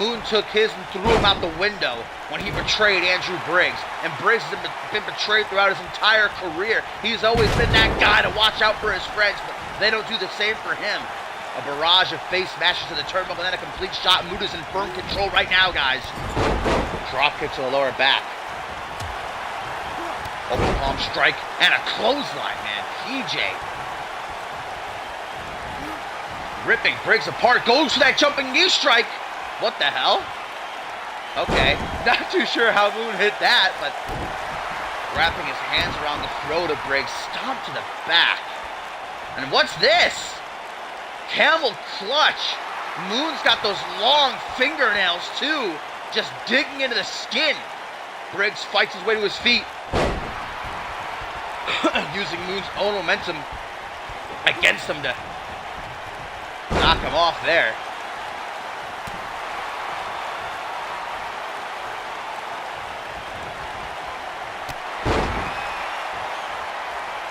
Moon took his and threw him out the window when he betrayed Andrew Briggs. And Briggs has been betrayed throughout his entire career. He's always been that guy to watch out for his friends, but they don't do the same for him. A barrage of face smashes to the turnbuckle, and then a complete shot. Moon is in firm control right now, guys. Drop kick to the lower back. Open palm strike and a clothesline, man. PJ ripping Briggs apart. Goes for that jumping knee strike. What the hell? Okay, not too sure how Moon hit that, but wrapping his hands around the throat of Briggs, stomp to the back. And what's this? Camel clutch. Moon's got those long fingernails too, just digging into the skin. Briggs fights his way to his feet, using Moon's own momentum against him to knock him off there.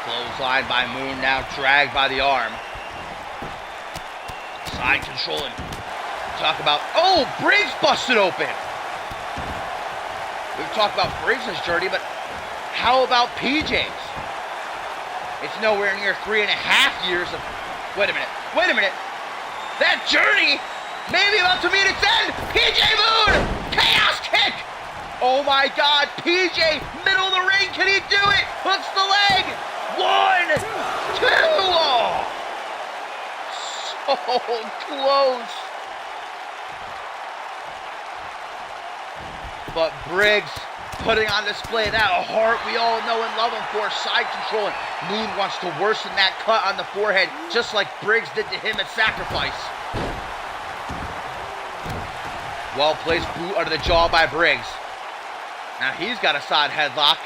Clothesline by Moon, now dragged by the arm. Side controlling. Talk about, oh, Briggs busted open. We've talked about Briggs' journey, but how about PJ's? It's nowhere near 3.5 years of, wait a minute. That journey may be about to meet its end. PJ Moon, chaos kick. Oh my God, PJ, middle of the ring, can he do it? Hooks the leg. 1, 2, oh, so close. But Briggs putting on display that heart we all know and love him for. Side controlling. Moon wants to worsen that cut on the forehead, just like Briggs did to him at Sacrifice. Well-placed boot under the jaw by Briggs. Now he's got a side headlock.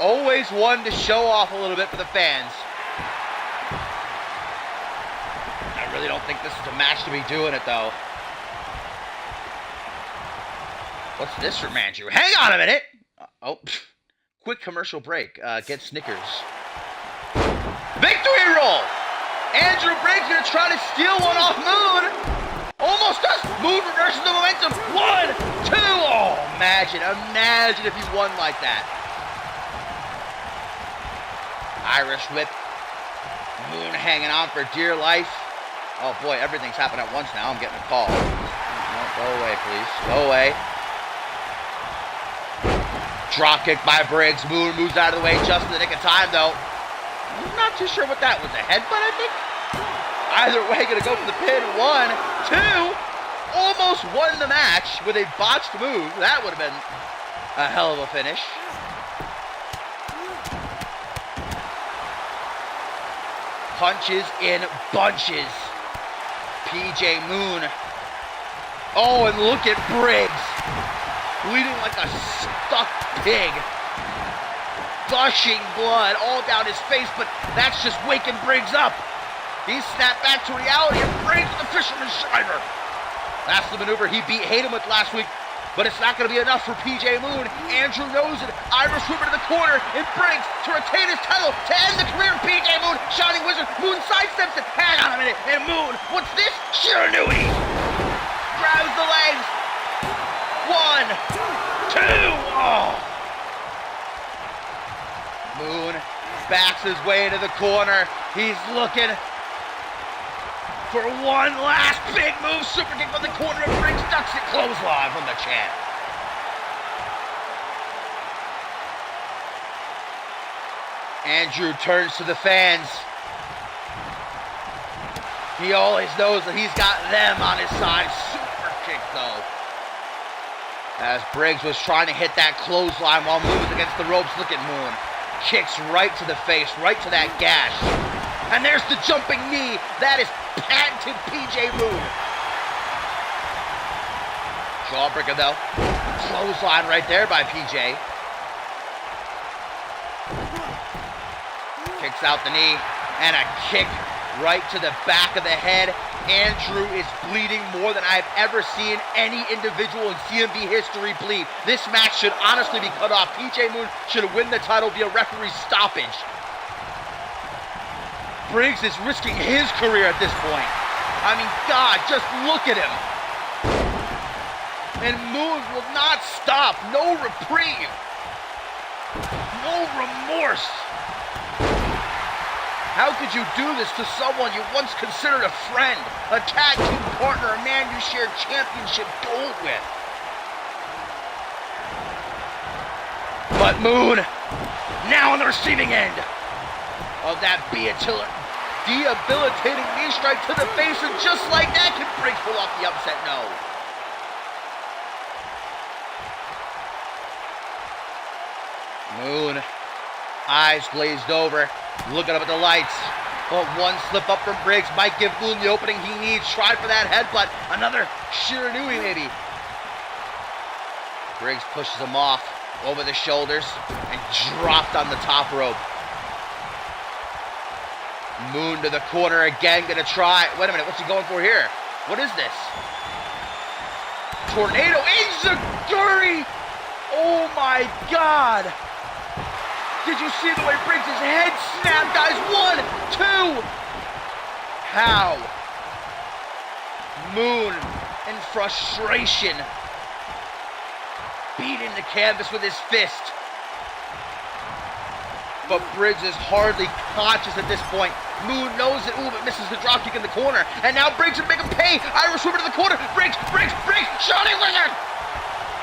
Always one to show off a little bit for the fans. I really don't think this is a match to be doing it, though. What's this from Andrew? Hang on a minute! Quick commercial break. Get Snickers. Victory roll! Andrew Briggs gonna try to steal one off Moon. Almost does. Moon reverses the momentum. 1, 2. Oh, imagine if he won like that. Irish whip. Moon hanging on for dear life. Oh boy, everything's happening at once now. I'm getting a call. No, go away, please. Go away. Drop kick by Briggs. Moon moves out of the way just in the nick of time, though. I'm not too sure what that was. A headbutt, I think? Either way, gonna go for the pin. 1, 2. Almost won the match with a botched move. That would have been a hell of a finish. Punches in bunches. PJ Moon. Oh, and look at Briggs. Bleeding like a stuck pig. Gushing blood all down his face, but that's just waking Briggs up. He snapped back to reality and Briggs with the fisherman's driver. That's the maneuver he beat Hayden with last week, but it's not going to be enough for PJ Moon. Andrew knows it. Irish Whipper to the corner, and Briggs to retain his title, to end the career of PJ Moon. Shining Wizard, Moon sidesteps it. Hang on a minute, and Moon, what's this? Shiranui. Grabs the legs. 1, 2. Oh. Moon backs his way into the corner. He's looking for one last big move. Super kick from the corner of Briggs. Ducks it. Clothesline from the champ. Andrew turns to the fans. He always knows that he's got them on his side. Super kick, though. As Briggs was trying to hit that clothesline while Moon was against the ropes. Look at Moon. Kicks right to the face, right to that gash. And there's the jumping knee. That is patented PJ Moon. Jawbreaker, though. Clothesline right there by PJ. Kicks out the knee. And a kick right to the back of the head. Andrew is bleeding more than I've ever seen any individual in CMV history bleed. This match should honestly be cut off. PJ Moon should win the title via referee stoppage. Briggs is risking his career at this point. I mean, God, just look at him. And Moon will not stop. No reprieve. No remorse. How could you do this to someone you once considered a friend, a tag team partner, a man you shared championship gold with? But Moon, now on the receiving end of that debilitating knee strike to the face, and just like that, can Briggs pull off the upset? No. Moon, eyes glazed over, looking up at the lights. But one slip up from Briggs might give Moon the opening he needs. Try for that headbutt. Another Shiranui maybe. Briggs pushes him off over the shoulders and dropped on the top rope. Moon to the corner again, gonna try. Wait a minute, what's he going for here? What is this? Tornado Enziguri! Oh my God! Did you see the way Briggs' head snapped, guys? 1, 2. How? Moon, in frustration, beating the canvas with his fist. But Briggs is hardly conscious at this point. Moon knows it. Ooh, but misses the dropkick in the corner. And now Briggs would make him pay. Irish Whipper to the corner. Briggs, Shining Wizard!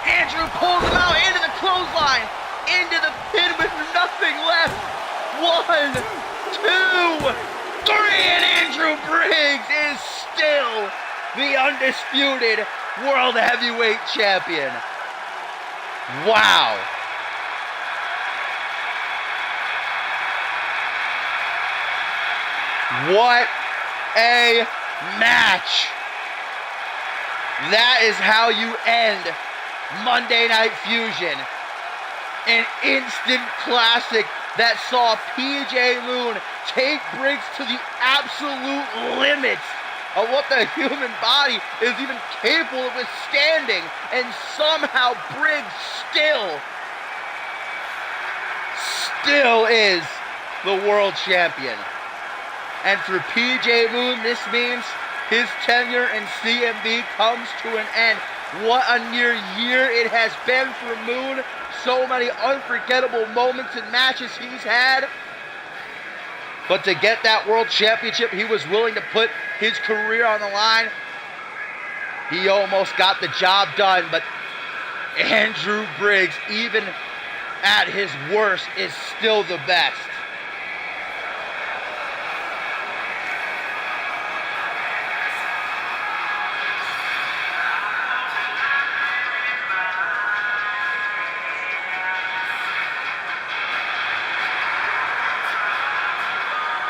Andrew pulls him out into the clothesline. Into the pin with nothing left. 1, 2, 3, and Andrew Briggs is still the undisputed World Heavyweight Champion. Wow. What a match. That is how you end Monday Night Fusion. An instant classic that saw PJ Moon take Briggs to the absolute limits of what the human body is even capable of withstanding, and somehow Briggs still is the world champion. And for PJ Moon, this means his tenure in CMV comes to an end. What a near year it has been for Moon. So many unforgettable moments and matches he's had. But to get that world championship, he was willing to put his career on the line. He almost got the job done, but Andrew Briggs, even at his worst is still the best.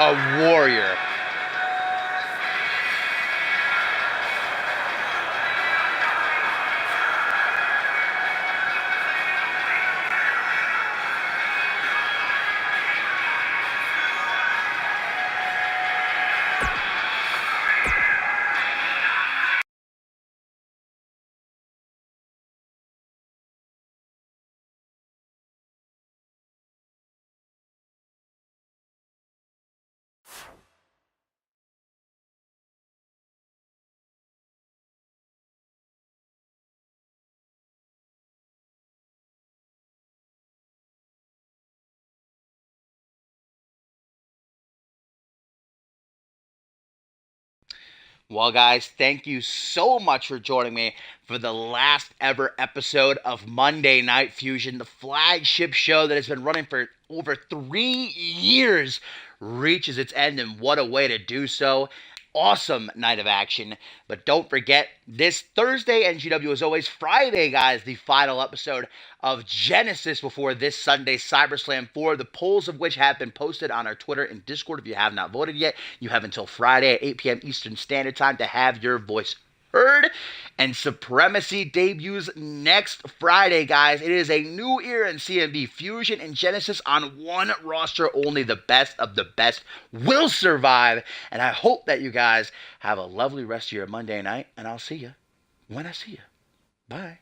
A warrior. Well, guys, thank you so much for joining me for the last ever episode of Monday Night Fusion, the flagship show that has been running for over 3 years, reaches its end, and what a way to do so. Awesome night of action. But don't forget, this Thursday, NGW as always, Friday, guys, the final episode of Genesis before this Sunday CyberSlam 4, the polls of which have been posted on our Twitter and Discord. If you have not voted yet, you have until Friday at 8 p.m. Eastern Standard Time to have your voice heard. And Supremacy debuts next Friday, guys. It is a new era in CMV. Fusion and Genesis on one roster. Only the best of the best will survive. And I hope that you guys have a lovely rest of your Monday night. And I'll see you when I see you. Bye.